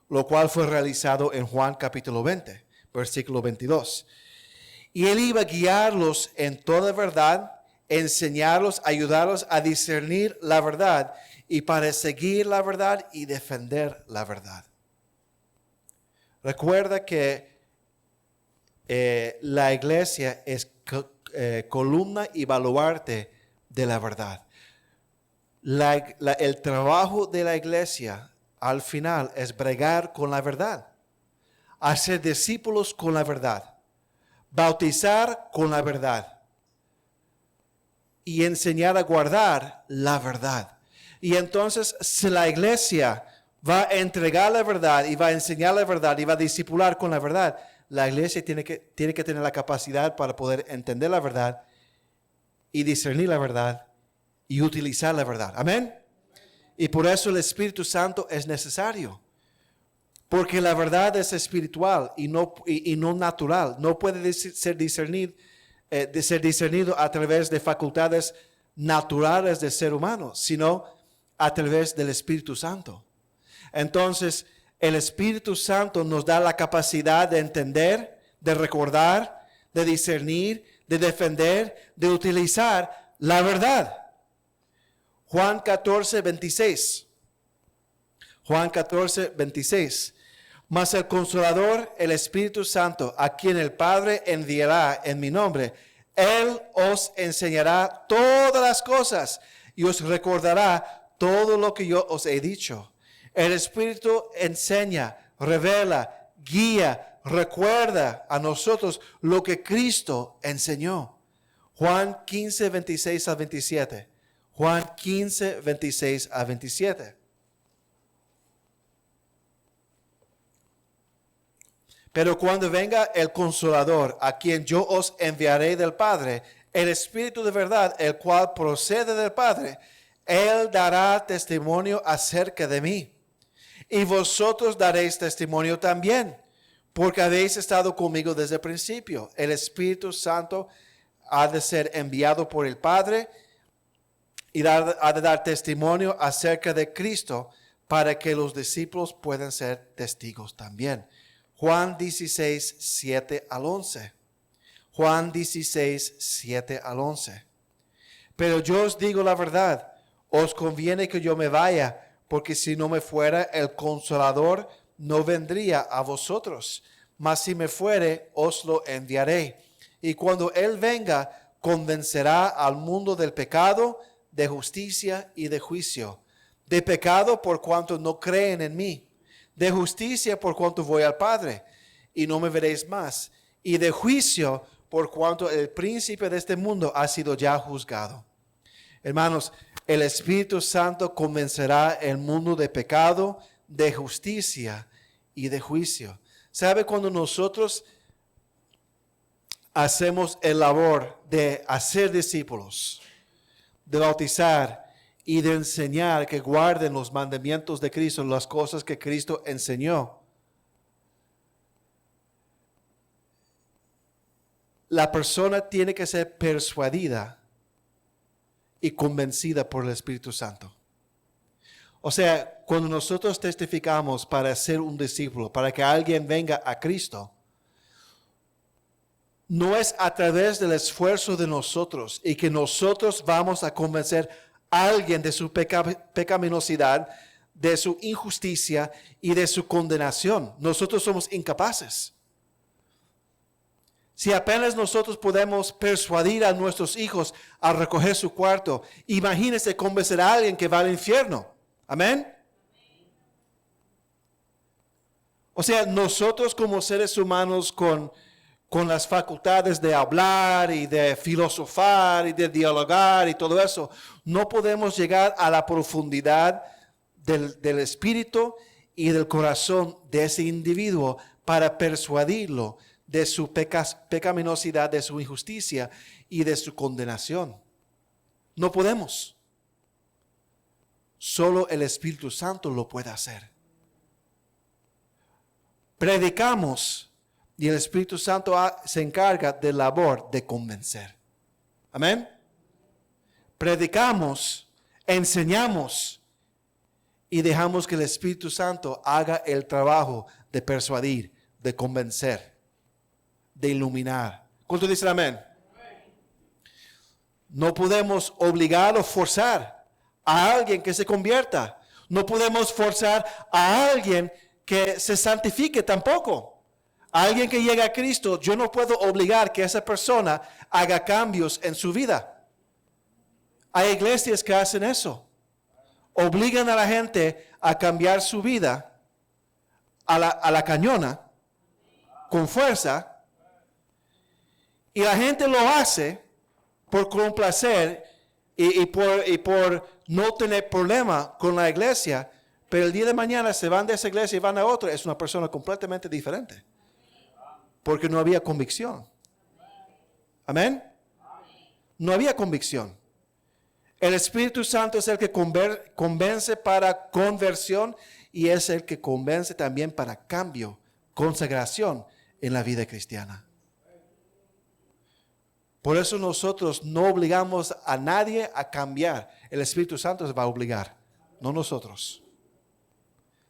Speaker 1: lo cual fue realizado en Juan capítulo 20, versículo 22. Y Él iba a guiarlos en toda verdad, enseñarlos, ayudarlos a discernir la verdad y para seguir la verdad y defender la verdad. Recuerda que la iglesia es columna y baluarte de la verdad. El trabajo de la iglesia al final es bregar con la verdad, hacer discípulos con la verdad, bautizar con la verdad y enseñar a guardar la verdad. Y entonces, si la iglesia va a entregar la verdad y va a enseñar la verdad y va a discipular con la verdad, la iglesia tiene que tener la capacidad para poder entender la verdad y discernir la verdad y utilizar la verdad. Amén. Y por eso el Espíritu Santo es necesario. Porque la verdad es espiritual y no natural. No puede ser discernido a través de facultades naturales del ser humano, sino a través del Espíritu Santo. Entonces, el Espíritu Santo nos da la capacidad de entender, de recordar, de discernir, de defender, de utilizar la verdad. Juan 14, 26. Juan 14, 26. Mas el Consolador, el Espíritu Santo, a quien el Padre enviará en mi nombre, Él os enseñará todas las cosas y os recordará todo lo que yo os he dicho. El Espíritu enseña, revela, guía, recuerda a nosotros lo que Cristo enseñó. Juan 15, 26 al 27. Juan 15, 26 al 27. Pero cuando venga el Consolador, a quien yo os enviaré del Padre, el Espíritu de verdad, el cual procede del Padre, Él dará testimonio acerca de mí. Y vosotros daréis testimonio también, porque habéis estado conmigo desde el principio. El Espíritu Santo ha de ser enviado por el Padre y ha de dar testimonio acerca de Cristo para que los discípulos puedan ser testigos también. Juan 16, 7 al 11. Juan 16, 7 al 11. Pero yo os digo la verdad, os conviene que yo me vaya, porque si no me fuera, el Consolador no vendría a vosotros. Mas si me fuere, os lo enviaré. Y cuando Él venga, convencerá al mundo del pecado, de justicia y de juicio. De pecado por cuanto no creen en mí. De justicia por cuanto voy al Padre y no me veréis más. Y de juicio por cuanto el príncipe de este mundo ha sido ya juzgado. Hermanos, el Espíritu Santo convencerá el mundo de pecado, de justicia y de juicio. ¿Sabe cuando nosotros hacemos el labor de hacer discípulos, de bautizar y de enseñar que guarden los mandamientos de Cristo, las cosas que Cristo enseñó? la persona tiene que ser persuadida y convencida por el Espíritu Santo. O sea, cuando nosotros testificamos para ser un discípulo, para que alguien venga a Cristo, no es a través del esfuerzo de nosotros y que nosotros vamos a convencer a alguien de su pecaminosidad, de su injusticia y de su condenación. Nosotros somos incapaces. Si apenas nosotros podemos persuadir a nuestros hijos a recoger su cuarto, imagínense convencer a alguien que va al infierno. Amén. O sea, nosotros como seres humanos con las facultades de hablar y de filosofar y de dialogar y todo eso, no podemos llegar a la profundidad del espíritu y del corazón de ese individuo para persuadirlo de su pecaminosidad, de su injusticia y de su condenación. No podemos. Solo el Espíritu Santo lo puede hacer. Predicamos y el Espíritu Santo se encarga de la labor de convencer. Amén. Predicamos, enseñamos y dejamos que el Espíritu Santo haga el trabajo de persuadir, de convencer, de iluminar. ¿Cuántos dicen amén? No podemos obligar o forzar a alguien que se convierta. No podemos forzar a alguien que se santifique tampoco. A alguien que llegue a Cristo, yo no puedo obligar que esa persona haga cambios en su vida. Hay iglesias que hacen eso. Obligan a la gente a cambiar su vida a la cañona, con fuerza, y la gente lo hace por complacer y por no tener problema con la iglesia, pero el día de mañana se van de esa iglesia y van a otra, es una persona completamente diferente, porque no había convicción. Amén. No había convicción. El Espíritu Santo es el que convence para conversión y es el que convence también para cambio, consagración en la vida cristiana. Por eso nosotros no obligamos a nadie a cambiar. El Espíritu Santo se va a obligar, no nosotros.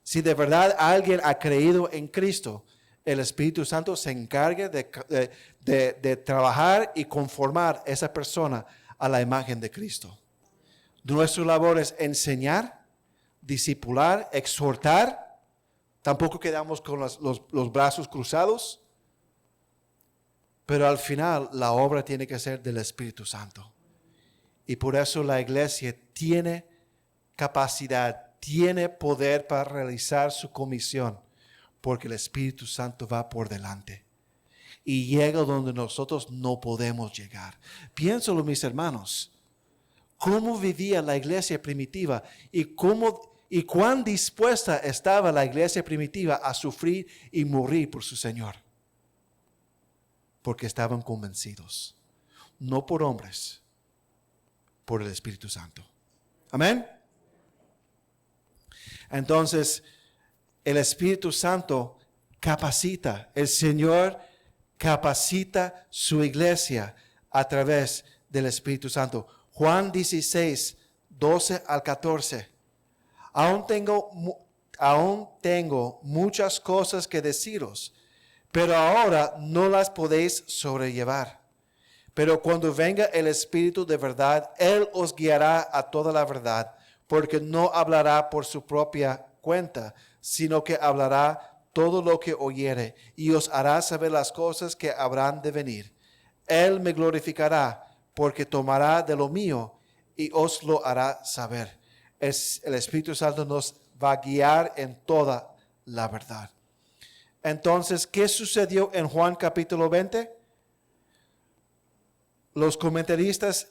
Speaker 1: Si de verdad alguien ha creído en Cristo, el Espíritu Santo se encarga de trabajar y conformar a esa persona a la imagen de Cristo. Nuestra labor es enseñar, discipular, exhortar. Tampoco quedamos con los brazos cruzados. Pero al final la obra tiene que ser del Espíritu Santo. Y por eso la iglesia tiene capacidad, tiene poder para realizar su comisión. Porque el Espíritu Santo va por delante. Y llega donde nosotros no podemos llegar. Piénsalo, mis hermanos. Cómo vivía la iglesia primitiva y cuán dispuesta estaba la iglesia primitiva a sufrir y morir por su Señor. Porque estaban convencidos, no por hombres, por el Espíritu Santo. Amén. Entonces, el Espíritu Santo capacita, el Señor capacita su iglesia a través del Espíritu Santo. Juan 16, 12 al 14. Aún tengo muchas cosas que deciros, pero ahora no las podéis sobrellevar. Pero cuando venga el Espíritu de verdad, Él os guiará a toda la verdad, porque no hablará por su propia cuenta, sino que hablará todo lo que oyere, y os hará saber las cosas que habrán de venir. Él me glorificará, porque tomará de lo mío y os lo hará saber. El Espíritu Santo nos va a guiar en toda la verdad. Entonces, ¿qué sucedió en Juan capítulo 20? Los comentaristas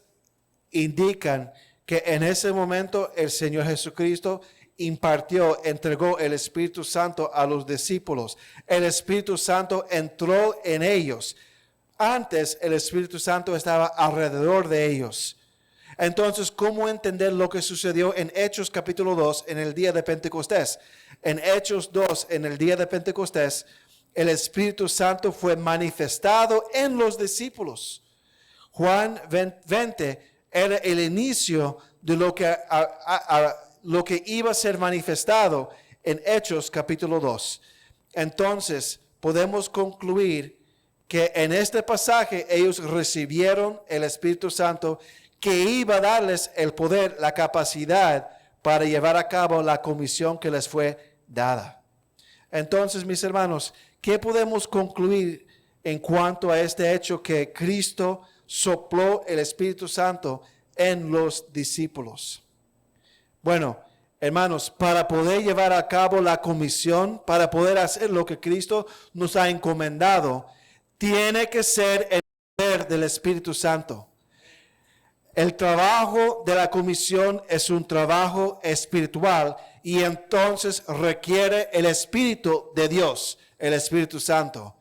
Speaker 1: indican que en ese momento el Señor Jesucristo entregó el Espíritu Santo a los discípulos. El Espíritu Santo entró en ellos. Antes el Espíritu Santo estaba alrededor de ellos. Entonces, ¿cómo entender lo que sucedió en Hechos capítulo 2 en el día de Pentecostés? En Hechos 2, en el día de Pentecostés, el Espíritu Santo fue manifestado en los discípulos. Juan 20 era el inicio de lo que iba a ser manifestado en Hechos capítulo 2. Entonces, podemos concluir que en este pasaje ellos recibieron el Espíritu Santo que iba a darles el poder, la capacidad para llevar a cabo la comisión que les fue dada. Entonces, mis hermanos, ¿qué podemos concluir en cuanto a este hecho que Cristo sopló el Espíritu Santo en los discípulos? Bueno, hermanos, para poder llevar a cabo la comisión, para poder hacer lo que Cristo nos ha encomendado, tiene que ser el poder del Espíritu Santo. El trabajo de la comisión es un trabajo espiritual y entonces requiere el Espíritu de Dios, el Espíritu Santo.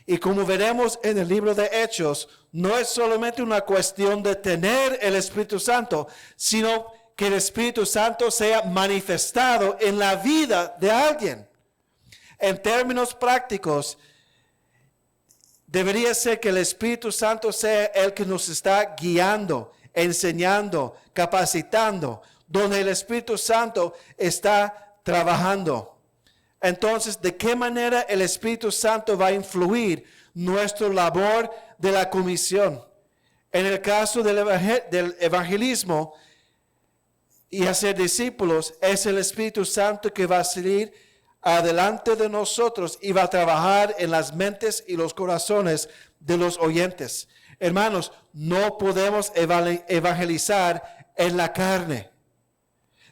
Speaker 1: Y como veremos en el libro de Hechos, no es solamente una cuestión de tener el Espíritu Santo, sino que el Espíritu Santo sea manifestado en la vida de alguien. En términos prácticos, debería ser que el Espíritu Santo sea el que nos está guiando, enseñando, capacitando, donde el Espíritu Santo está trabajando. Entonces, ¿de qué manera el Espíritu Santo va a influir nuestra labor de la comisión? En el caso del evangelismo y hacer discípulos, es el Espíritu Santo que va a salir adelante de nosotros y va a trabajar en las mentes y los corazones de los oyentes. Hermanos, no podemos evangelizar en la carne.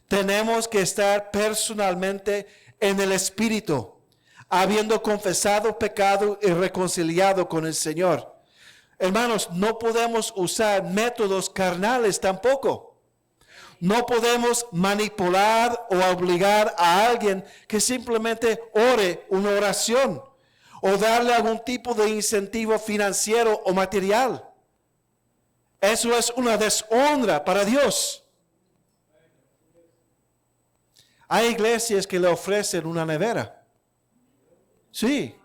Speaker 1: Tenemos que estar personalmente en el Espíritu, habiendo confesado pecado y reconciliado con el Señor. Hermanos, no podemos usar métodos carnales tampoco. No podemos manipular o obligar a alguien que simplemente ore una oración o darle algún tipo de incentivo financiero o material. Eso es una deshonra para Dios. Hay iglesias que le ofrecen una nevera. Sí.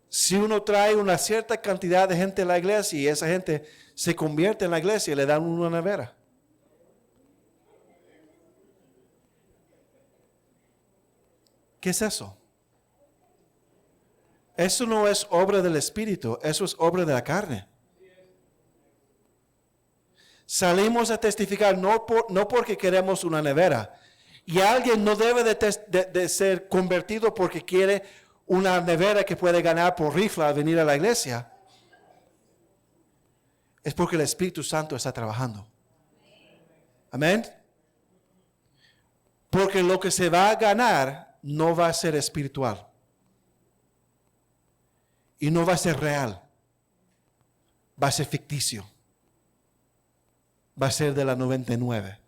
Speaker 1: Si uno trae una cierta cantidad de gente a la iglesia y esa gente se convierte en la iglesia, le dan una nevera. ¿Qué es eso? Eso no es obra del Espíritu, eso es obra de la carne. Salimos a testificar no porque queremos una nevera. Y alguien no debe de ser convertido porque quiere una nevera que puede ganar por rifla al venir a la iglesia. Es porque el Espíritu Santo está trabajando. Amén. Porque lo que se va a ganar no va a ser espiritual. Y no va a ser real. Va a ser ficticio. Va a ser de la 99.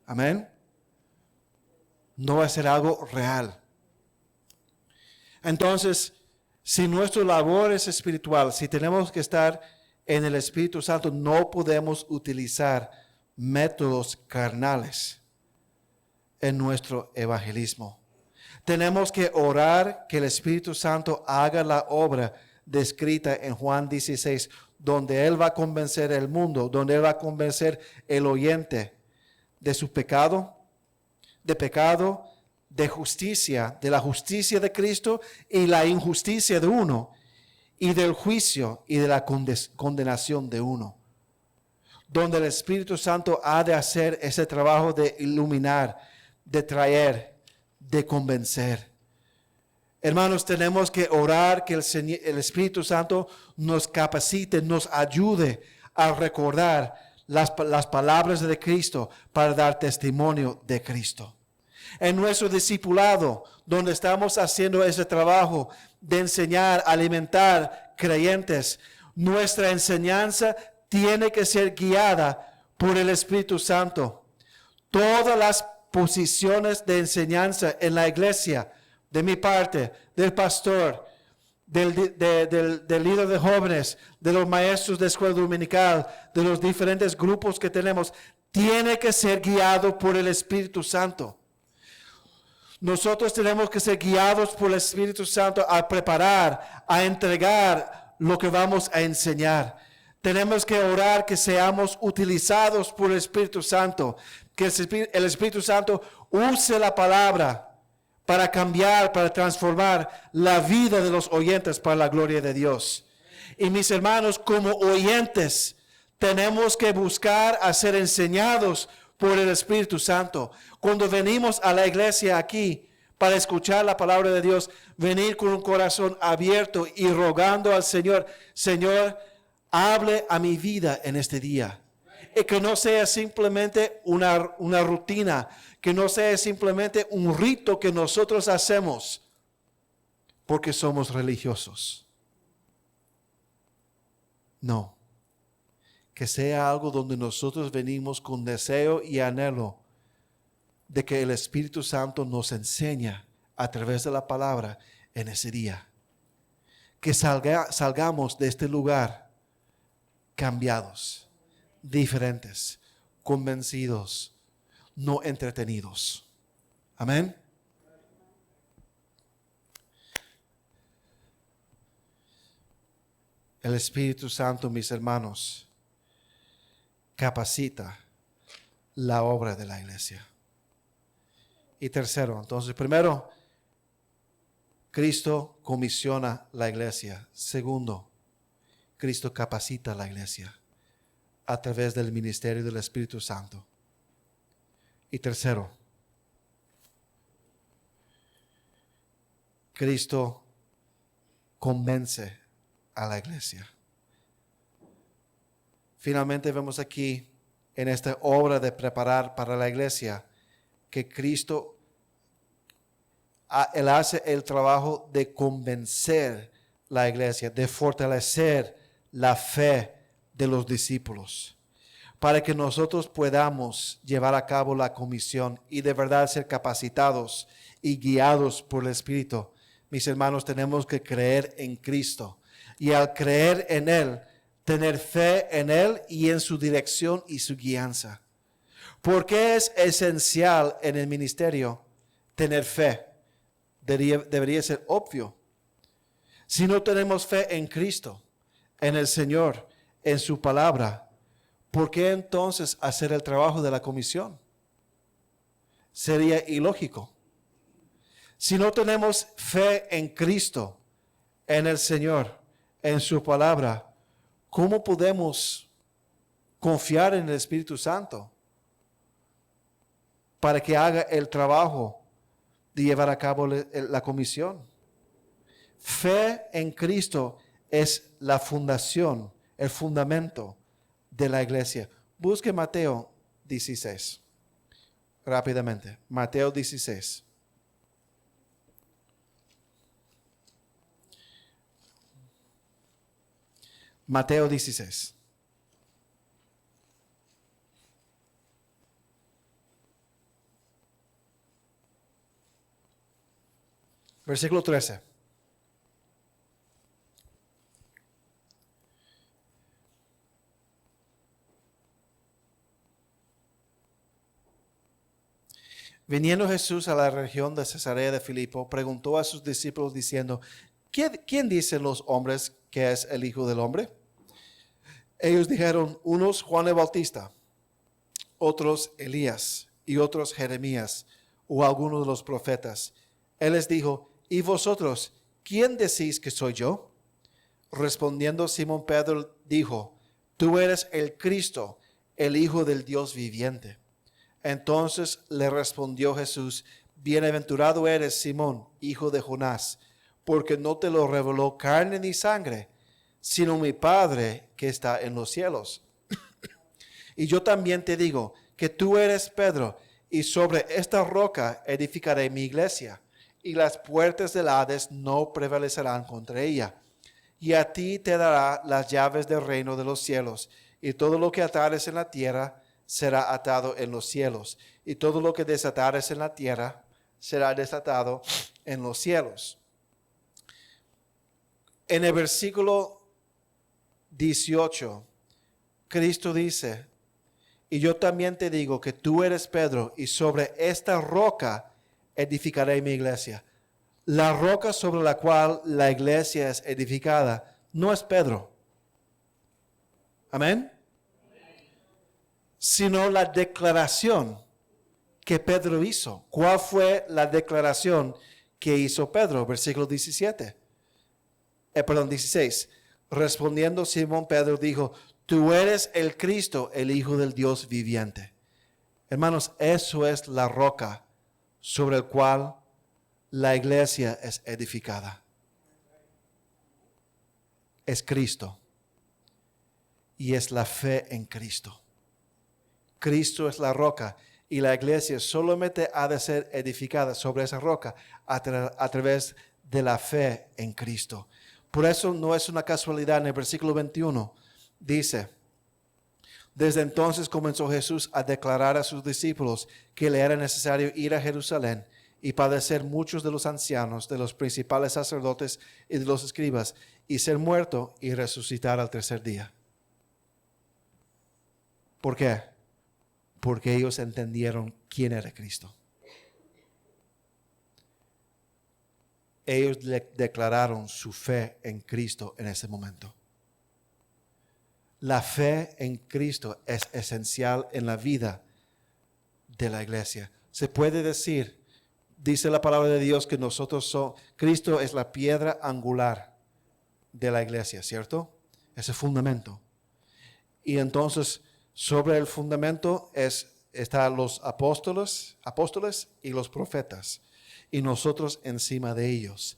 Speaker 1: Amén. No va a ser algo real. Entonces, si nuestra labor es espiritual, si tenemos que estar en el Espíritu Santo, no podemos utilizar métodos carnales en nuestro evangelismo. Tenemos que orar que el Espíritu Santo haga la obra descrita en Juan 16, donde Él va a convencer el mundo, donde Él va a convencer el oyente de su pecado, de justicia, de la justicia de Cristo y la injusticia de uno, y del juicio y de la condenación de uno. Donde el Espíritu Santo ha de hacer ese trabajo de iluminar, de traer, de convencer. Hermanos, tenemos que orar que el Espíritu Santo nos capacite, nos ayude a recordar las palabras de Cristo para dar testimonio de Cristo. En nuestro discipulado, donde estamos haciendo ese trabajo de enseñar, alimentar creyentes, nuestra enseñanza tiene que ser guiada por el Espíritu Santo. Todas las posiciones de enseñanza en la iglesia, de mi parte, del pastor, del líder de jóvenes, de los maestros de escuela dominical, de los diferentes grupos que tenemos, tiene que ser guiado por el Espíritu Santo. Nosotros tenemos que ser guiados por el Espíritu Santo a preparar, a entregar lo que vamos a enseñar. Tenemos que orar que seamos utilizados por el Espíritu Santo, que el Espíritu Santo use la palabra para cambiar, para transformar la vida de los oyentes para la gloria de Dios. Y mis hermanos, como oyentes, tenemos que buscar a ser enseñados por el Espíritu Santo. Cuando venimos a la iglesia aquí para escuchar la palabra de Dios, venir con un corazón abierto y rogando al Señor, Señor, hable a mi vida en este día. Y que no sea simplemente una rutina, que no sea simplemente un rito que nosotros hacemos porque somos religiosos. No. Que sea algo donde nosotros venimos con deseo y anhelo de que el Espíritu Santo nos enseña a través de la palabra en ese día. Que salgamos de este lugar cambiados, diferentes, convencidos, no entretenidos. Amén. El Espíritu Santo, mis hermanos, capacita la obra de la iglesia. Y tercero, entonces, primero, Cristo comisiona la iglesia. Segundo, Cristo capacita la iglesia a través del ministerio del Espíritu Santo. Y tercero, Cristo convence a la iglesia. Finalmente vemos aquí en esta obra de preparar para la iglesia que Cristo, Él hace el trabajo de convencer la iglesia, de fortalecer la fe de los discípulos, para que nosotros podamos llevar a cabo la comisión y de verdad ser capacitados y guiados por el Espíritu. Mis hermanos, tenemos que creer en Cristo y al creer en Él, tener fe en Él y en su dirección y su guianza. ¿Por qué es esencial en el ministerio tener fe? Debería ser obvio. Si no tenemos fe en Cristo, en el Señor, en su palabra, ¿por qué entonces hacer el trabajo de la comisión? Sería ilógico. Si no tenemos fe en Cristo, en el Señor, en su palabra, ¿cómo podemos confiar en el Espíritu Santo para que haga el trabajo de llevar a cabo la comisión? Fe en Cristo es la fundación, el fundamento de la iglesia. Busque Mateo 16. Rápidamente. Mateo 16. Mateo 16. Versículo 13. Viniendo Jesús a la región de Cesarea de Filipo, preguntó a sus discípulos diciendo, ¿quién dicen los hombres que es el Hijo del Hombre? Ellos dijeron, unos Juan el Bautista, otros Elías y otros Jeremías o algunos de los profetas. Él les dijo, ¿y vosotros, quién decís que soy yo? Respondiendo Simón Pedro dijo, tú eres el Cristo, el Hijo del Dios viviente. Entonces le respondió Jesús, bienaventurado eres Simón, hijo de Jonás, porque no te lo reveló carne ni sangre, sino mi Padre que está en los cielos. Y yo también te digo que tú eres Pedro, y sobre esta roca edificaré mi iglesia, y las puertas del Hades no prevalecerán contra ella. Y a ti te dará las llaves del reino de los cielos, y todo lo que atares en la tierra será atado en los cielos, y todo lo que desatares en la tierra será desatado en los cielos. En el versículo 18, Cristo dice, y yo también te digo que tú eres Pedro, y sobre esta roca edificaré mi iglesia. La roca sobre la cual la iglesia es edificada no es Pedro. Amén. Sino la declaración que Pedro hizo. ¿Cuál fue la declaración que hizo Pedro? Versículo 16. Respondiendo Simón Pedro dijo, tú eres el Cristo, el Hijo del Dios viviente. Hermanos, eso es la roca sobre la cual la iglesia es edificada. Es Cristo. Y es la fe en Cristo. Cristo es la roca y la iglesia solamente ha de ser edificada sobre esa roca a través de la fe en Cristo. Por eso no es una casualidad. En el versículo 21 dice, desde entonces comenzó Jesús a declarar a sus discípulos que le era necesario ir a Jerusalén y padecer muchos de los ancianos, de los principales sacerdotes y de los escribas, y ser muerto y resucitar al tercer día. ¿Por qué? Porque ellos entendieron quién era Cristo. Ellos declararon su fe en Cristo en ese momento. La fe en Cristo es esencial en la vida de la iglesia. Se puede decir, dice la palabra de Dios, que Cristo es la piedra angular de la iglesia, ¿cierto? Ese fundamento. Y entonces, sobre el fundamento están los apóstoles y los profetas. Y nosotros encima de ellos.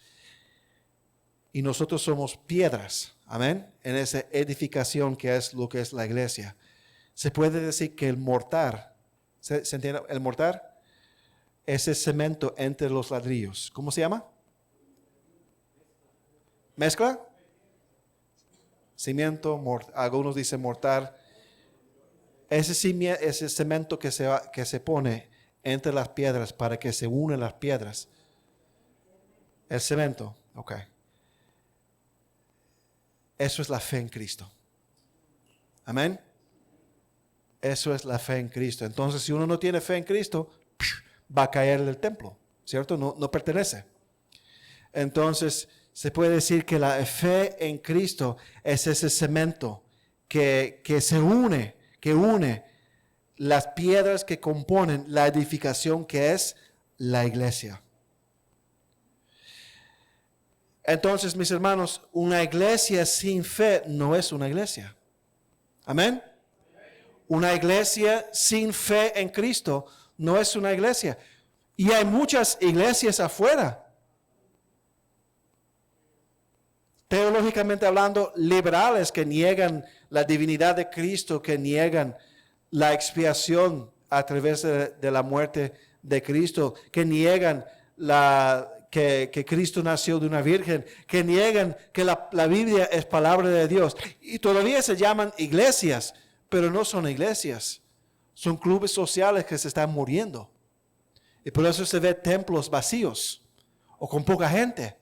Speaker 1: Y nosotros somos piedras, amén, en esa edificación que es lo que es la iglesia. Se puede decir que el mortar, ¿se entiende? El mortar es el cemento entre los ladrillos. ¿Cómo se llama? ¿Mezcla? Cimiento, algunos dicen mortar. Ese cemento que se pone entre las piedras para que se unan las piedras. El cemento, ok. Eso es la fe en Cristo. Amén. Eso es la fe en Cristo. Entonces, si uno no tiene fe en Cristo, va a caer del templo, ¿cierto? No pertenece. Entonces, se puede decir que la fe en Cristo es ese cemento que une las piedras que componen la edificación que es la iglesia. Entonces, mis hermanos, una iglesia sin fe no es una iglesia. Amén. Una iglesia sin fe en Cristo no es una iglesia. Y hay muchas iglesias afuera, teológicamente hablando, liberales, que niegan la divinidad de Cristo, que niegan la expiación a través de la muerte de Cristo, que niegan que Cristo nació de una virgen, que niegan que la Biblia es palabra de Dios. Y todavía se llaman iglesias, pero no son iglesias. Son clubes sociales que se están muriendo. Y por eso se ve templos vacíos o con poca gente.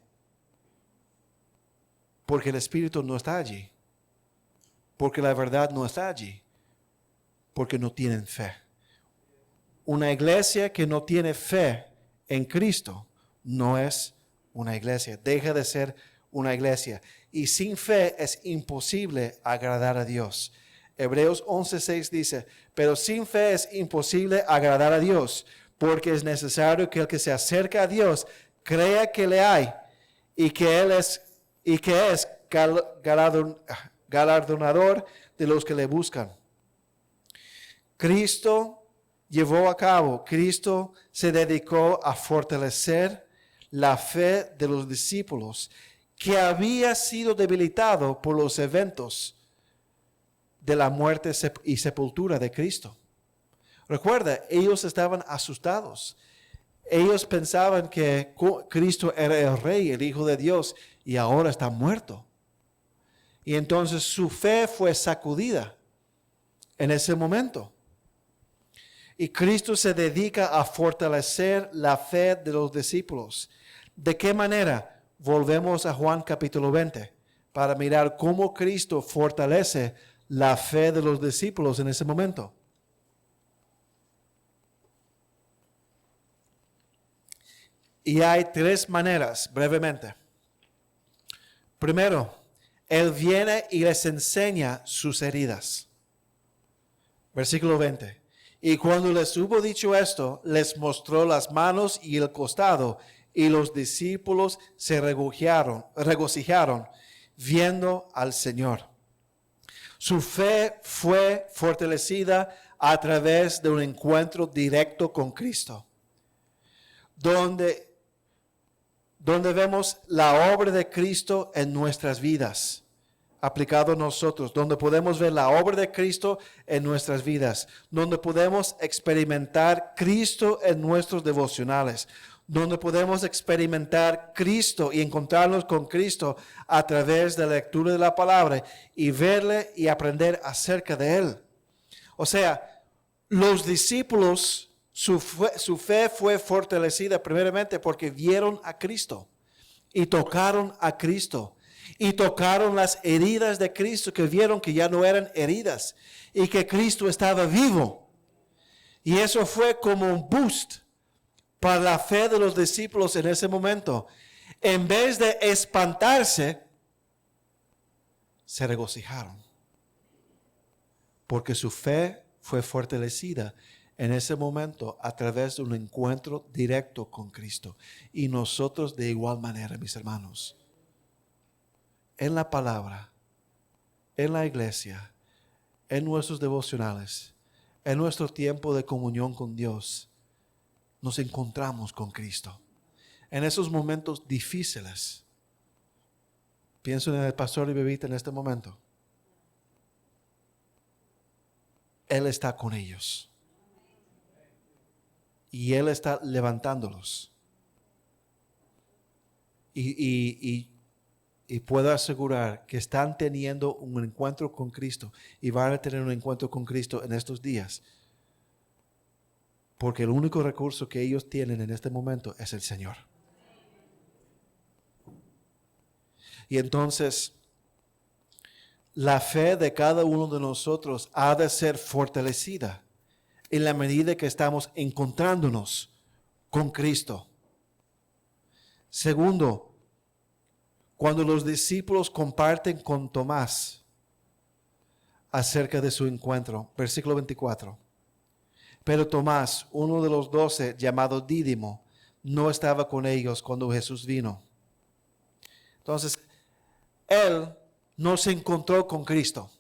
Speaker 1: Porque el Espíritu no está allí. Porque la verdad no está allí. Porque no tienen fe. Una iglesia que no tiene fe en Cristo no es una iglesia. Deja de ser una iglesia. Y sin fe es imposible agradar a Dios. Hebreos 11:6 dice, pero sin fe es imposible agradar a Dios, porque es necesario que el que se acerca a Dios crea que le hay y que es galardonador de los que le buscan. Cristo se dedicó a fortalecer la fe de los discípulos que había sido debilitado por los eventos de la muerte y sepultura de Cristo. Recuerda, ellos estaban asustados. Ellos pensaban que Cristo era el Rey, el Hijo de Dios, y ahora está muerto. Y entonces su fe fue sacudida en ese momento. Y Cristo se dedica a fortalecer la fe de los discípulos. ¿De qué manera? Volvemos a Juan capítulo 20 para mirar cómo Cristo fortalece la fe de los discípulos en ese momento. Y hay tres maneras, brevemente. Primero, Él viene y les enseña sus heridas. Versículo 20. Y cuando les hubo dicho esto, les mostró las manos y el costado, y los discípulos se regocijaron viendo al Señor. Su fe fue fortalecida a través de un encuentro directo con Cristo, donde vemos la obra de Cristo en nuestras vidas, aplicado a nosotros, donde podemos ver la obra de Cristo en nuestras vidas, donde podemos experimentar Cristo en nuestros devocionales, donde podemos experimentar Cristo y encontrarnos con Cristo a través de la lectura de la palabra y verle y aprender acerca de Él. O sea, los discípulos, su fe fue fortalecida primeramente porque vieron a Cristo y tocaron a Cristo y tocaron las heridas de Cristo, que vieron que ya no eran heridas y que Cristo estaba vivo. Y eso fue como un boost para la fe de los discípulos en ese momento. En vez de espantarse, se regocijaron, porque su fe fue fortalecida en ese momento a través de un encuentro directo con Cristo. Y nosotros de igual manera, mis hermanos, en la palabra, en la iglesia, en nuestros devocionales, en nuestro tiempo de comunión con Dios, nos encontramos con Cristo. En esos momentos difíciles, pienso en el pastor y bebita en este momento. Él está con ellos. Y Él está levantándolos. Y puedo asegurar que están teniendo un encuentro con Cristo y van a tener un encuentro con Cristo en estos días. Porque el único recurso que ellos tienen en este momento es el Señor. Y entonces, la fe de cada uno de nosotros ha de ser fortalecida en la medida que estamos encontrándonos con Cristo. Segundo, cuando los discípulos comparten con Tomás acerca de su encuentro, versículo 24. Pero Tomás, uno de los 12, llamado Dídimo, no estaba con ellos cuando Jesús vino. Entonces, él no se encontró con Cristo.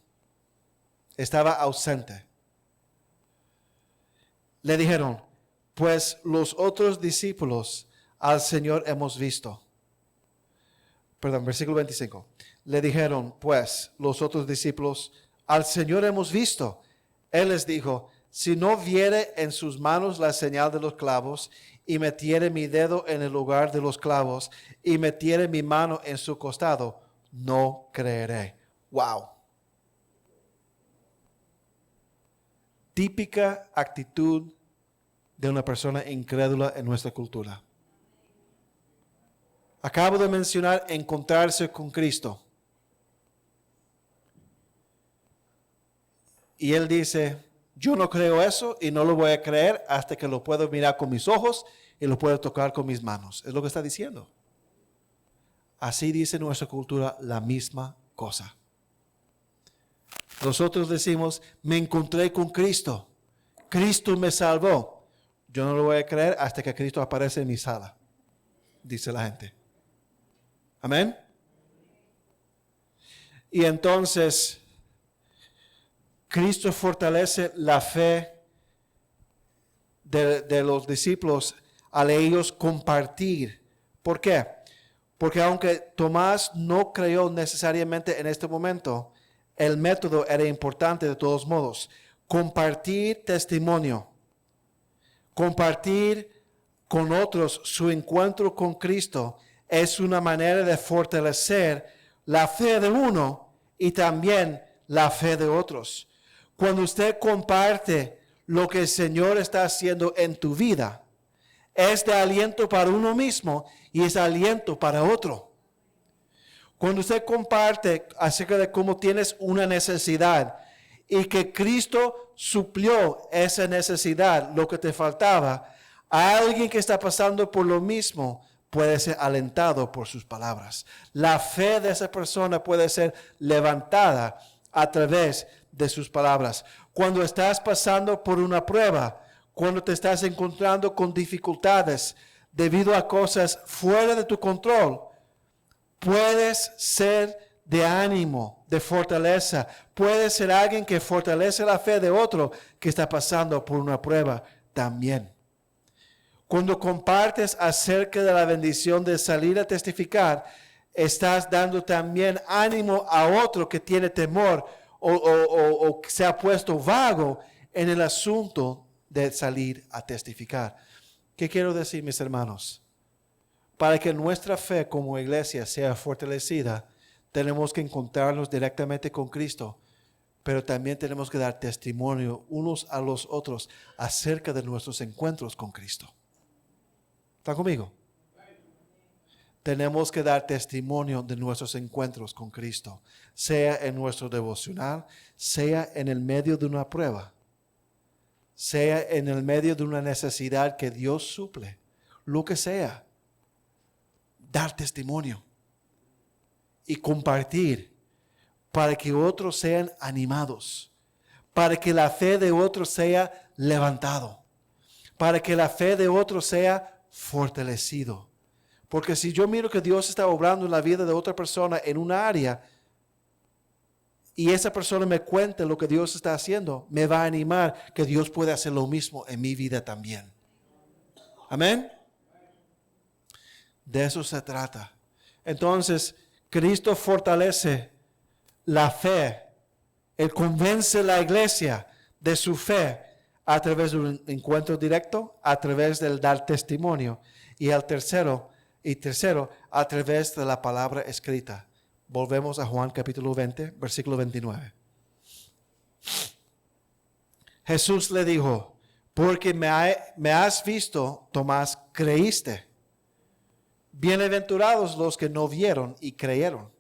Speaker 1: Estaba ausente. Le dijeron, pues los otros discípulos al Señor hemos visto. Versículo 25. Le dijeron, pues los otros discípulos al Señor hemos visto. Él les dijo, si no viere en sus manos la señal de los clavos, y metiere mi dedo en el lugar de los clavos, y metiere mi mano en su costado, no creeré. Wow. Típica actitud de una persona incrédula en nuestra cultura. Acabo de mencionar encontrarse con Cristo. Y él dice, yo no creo eso y no lo voy a creer hasta que lo puedo mirar con mis ojos y lo puedo tocar con mis manos. Es lo que está diciendo. Así dice nuestra cultura la misma cosa. Nosotros decimos, me encontré con Cristo. Cristo me salvó. Yo no lo voy a creer hasta que Cristo aparece en mi sala, dice la gente. Amén. Y entonces, Cristo fortalece la fe de los discípulos al ellos compartir. ¿Por qué? Porque aunque Tomás no creyó necesariamente en este momento, el método era importante de todos modos. Compartir testimonio. Compartir con otros su encuentro con Cristo es una manera de fortalecer la fe de uno y también la fe de otros. Cuando usted comparte lo que el Señor está haciendo en tu vida, es de aliento para uno mismo y es aliento para otro. Cuando usted comparte acerca de cómo tienes una necesidad y que Cristo suplió esa necesidad, lo que te faltaba, Alguien que está pasando por lo mismo puede ser alentado por sus palabras. La fe de esa persona puede ser levantada a través de sus palabras. Cuando estás pasando por una prueba, cuando te estás encontrando con dificultades debido a cosas fuera de tu control, puedes ser de ánimo, de fortaleza. Puedes ser alguien que fortalece la fe de otro que está pasando por una prueba también. Cuando compartes acerca de la bendición de salir a testificar, estás dando también ánimo a otro que tiene temor o se ha puesto vago en el asunto de salir a testificar. ¿Qué quiero decir, mis hermanos? Para que nuestra fe como iglesia sea fortalecida, tenemos que encontrarnos directamente con Cristo, pero también tenemos que dar testimonio unos a los otros acerca de nuestros encuentros con Cristo. ¿Están conmigo? Tenemos que dar testimonio de nuestros encuentros con Cristo, sea en nuestro devocional, sea en el medio de una prueba, sea en el medio de una necesidad que Dios suple, lo que sea. Dar testimonio y compartir para que otros sean animados, para que la fe de otros sea levantado, para que la fe de otros sea fortalecido. Porque si yo miro que Dios está obrando en la vida de otra persona en una área y esa persona me cuenta lo que Dios está haciendo, me va a animar que Dios puede hacer lo mismo en mi vida también. Amén. De eso se trata. Entonces, Cristo fortalece la fe. Él convence a la iglesia de su fe a través de un encuentro directo, a través del dar testimonio. Y tercero, a través de la palabra escrita. Volvemos a Juan capítulo 20, versículo 29. Jesús le dijo, porque me has visto, Tomás, creíste. Bienaventurados los que no vieron y creyeron.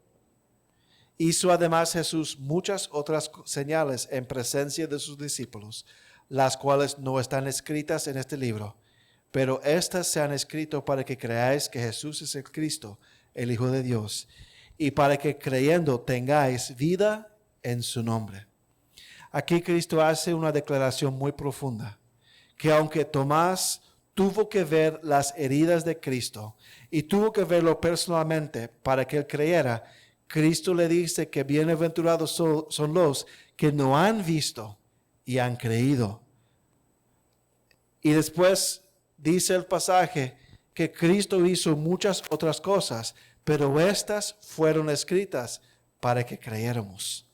Speaker 1: Hizo además Jesús muchas otras señales en presencia de sus discípulos, las cuales no están escritas en este libro, pero estas se han escrito para que creáis que Jesús es el Cristo, el Hijo de Dios, y para que creyendo tengáis vida en su nombre. Aquí Cristo hace una declaración muy profunda, que aunque Tomás tuvo que ver las heridas de Cristo y tuvo que verlo personalmente para que él creyera, Cristo le dice que bienaventurados son los que no han visto y han creído. Y después dice el pasaje que Cristo hizo muchas otras cosas, pero estas fueron escritas para que creyéramos.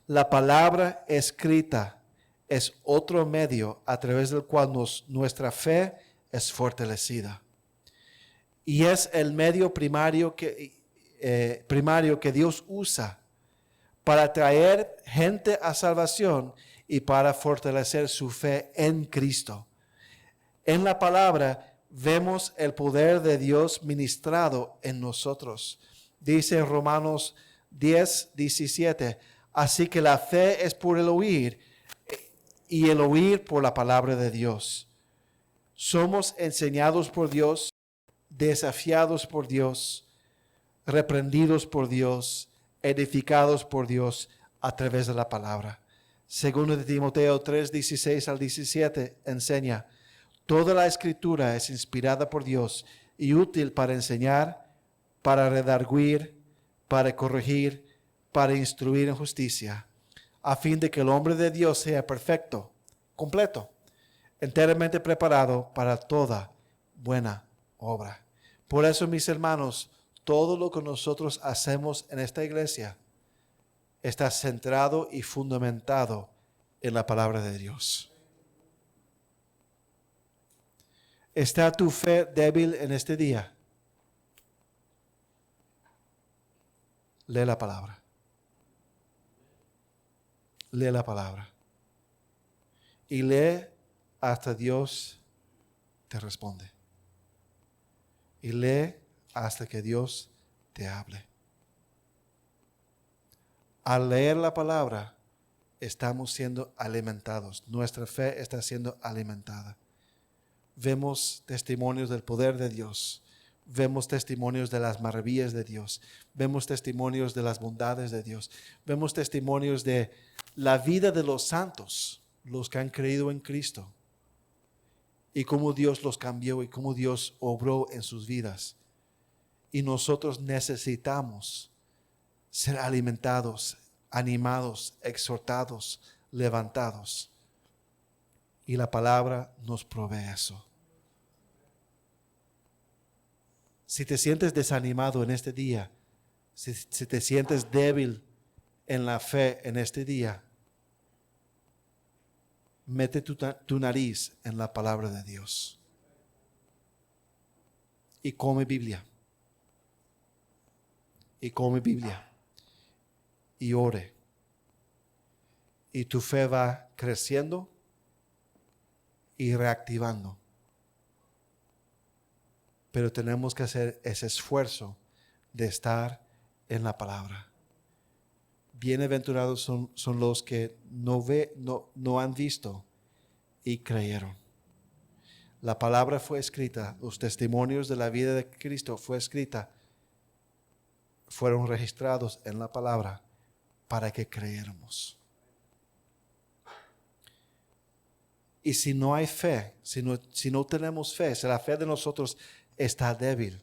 Speaker 1: La palabra escrita es otro medio a través del cual nuestra fe es fortalecida. Y es el medio primario que Dios usa para traer gente a salvación y para fortalecer su fe en Cristo. En la palabra vemos el poder de Dios ministrado en nosotros. Dice Romanos 10, 17, así que la fe es por el oír y el oír por la palabra de Dios. Somos enseñados por Dios, desafiados por Dios, reprendidos por Dios, edificados por Dios a través de la palabra. Segundo de Timoteo 3, 16 al 17 enseña, toda la escritura es inspirada por Dios y útil para enseñar, para redarguir, para corregir, para instruir en justicia, a fin de que el hombre de Dios sea perfecto, completo, enteramente preparado para toda buena obra. Por eso, mis hermanos, todo lo que nosotros hacemos en esta iglesia está centrado y fundamentado en la palabra de Dios. ¿Está tu fe débil en este día? Lee la palabra. Lee la palabra. Y lee hasta Dios te responde. Y lee hasta que Dios te hable. Al leer la palabra, estamos siendo alimentados. Nuestra fe está siendo alimentada. vemos testimonios del poder de Dios, vemos testimonios de las maravillas de Dios, vemos testimonios de las bondades de Dios, vemos testimonios de la vida de los santos, los que han creído en Cristo, y cómo Dios los cambió y cómo Dios obró en sus vidas. Y nosotros necesitamos ser alimentados, animados, exhortados, levantados. Y la palabra nos provee eso. Si te sientes desanimado en este día, si te sientes débil en la fe en este día, mete tu nariz en la palabra de Dios. Y come Biblia. Y come Biblia. Y ore. Y tu fe va creciendo y reactivando. Pero tenemos que hacer ese esfuerzo de estar en la palabra. Bienaventurados son los que no han visto y creyeron. La palabra fue escrita, los testimonios de la vida de Cristo fueron registrados en la palabra para que creyéramos. Y si no hay fe, si no tenemos fe, si la fe de nosotros está débil,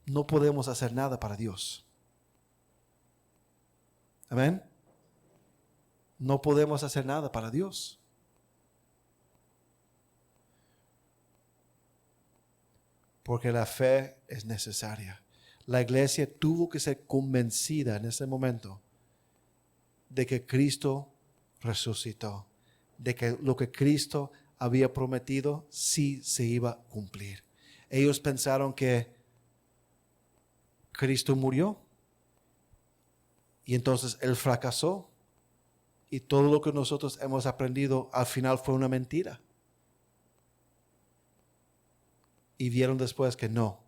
Speaker 1: no podemos hacer nada para Dios. Amén. No podemos hacer nada para Dios. Porque la fe es necesaria. La iglesia tuvo que ser convencida en ese momento de que Cristo resucitó, de que lo que Cristo había prometido sí se iba a cumplir. Ellos pensaron que Cristo murió y entonces Él fracasó y todo lo que nosotros hemos aprendido al final fue una mentira. Y vieron después que no,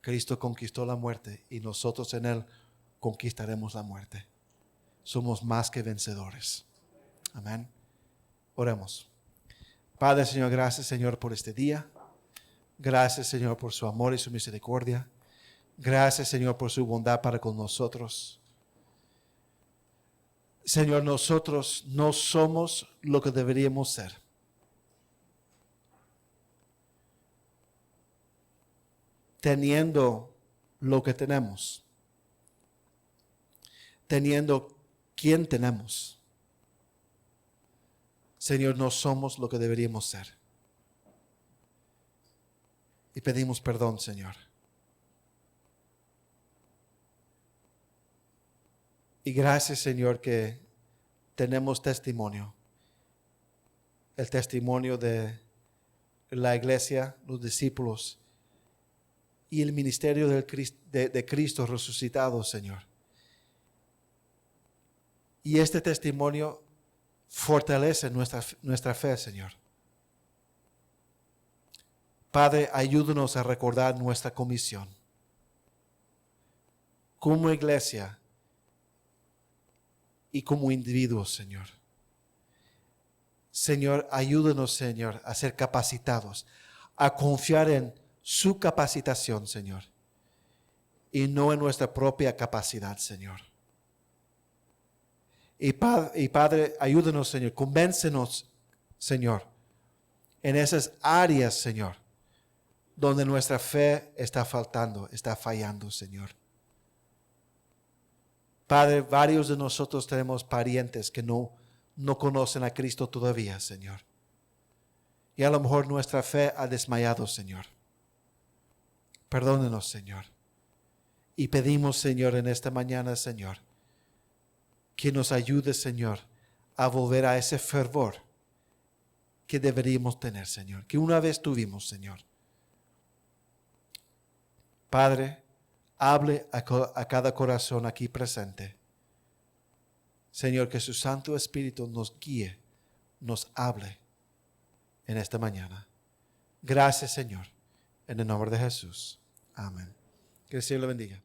Speaker 1: Cristo conquistó la muerte y nosotros en Él conquistaremos la muerte. Somos más que vencedores. Amén. Oremos. Padre, Señor, gracias, Señor, por este día. Gracias, Señor, por su amor y su misericordia. Gracias, Señor, por su bondad para con nosotros. Señor, nosotros no somos lo que deberíamos ser. Teniendo lo que tenemos. Teniendo quien tenemos. Señor, no somos lo que deberíamos ser. Y pedimos perdón, Señor. Y gracias, Señor, que tenemos testimonio. El testimonio de la iglesia, los discípulos y el ministerio de Cristo resucitado, Señor. Y este testimonio fortalece nuestra fe, Señor. Padre, ayúdanos a recordar nuestra comisión. Como iglesia y como individuos, Señor. Señor, ayúdanos, Señor, a ser capacitados, a confiar en su capacitación, Señor, y no en nuestra propia capacidad, Señor. Y Padre, ayúdanos, Señor, convéncenos, Señor, en esas áreas, Señor, donde nuestra fe está faltando, está fallando, Señor. Padre, varios de nosotros tenemos parientes que no conocen a Cristo todavía, Señor. Y a lo mejor nuestra fe ha desmayado, Señor. Perdónenos, Señor. Y pedimos, Señor, en esta mañana, Señor, que nos ayude, Señor, a volver a ese fervor que deberíamos tener, Señor, que una vez tuvimos, Señor. Padre, hable a cada corazón aquí presente. Señor, que su Santo Espíritu nos guíe, nos hable en esta mañana. Gracias, Señor, en el nombre de Jesús. Amén. Que el Señor le bendiga.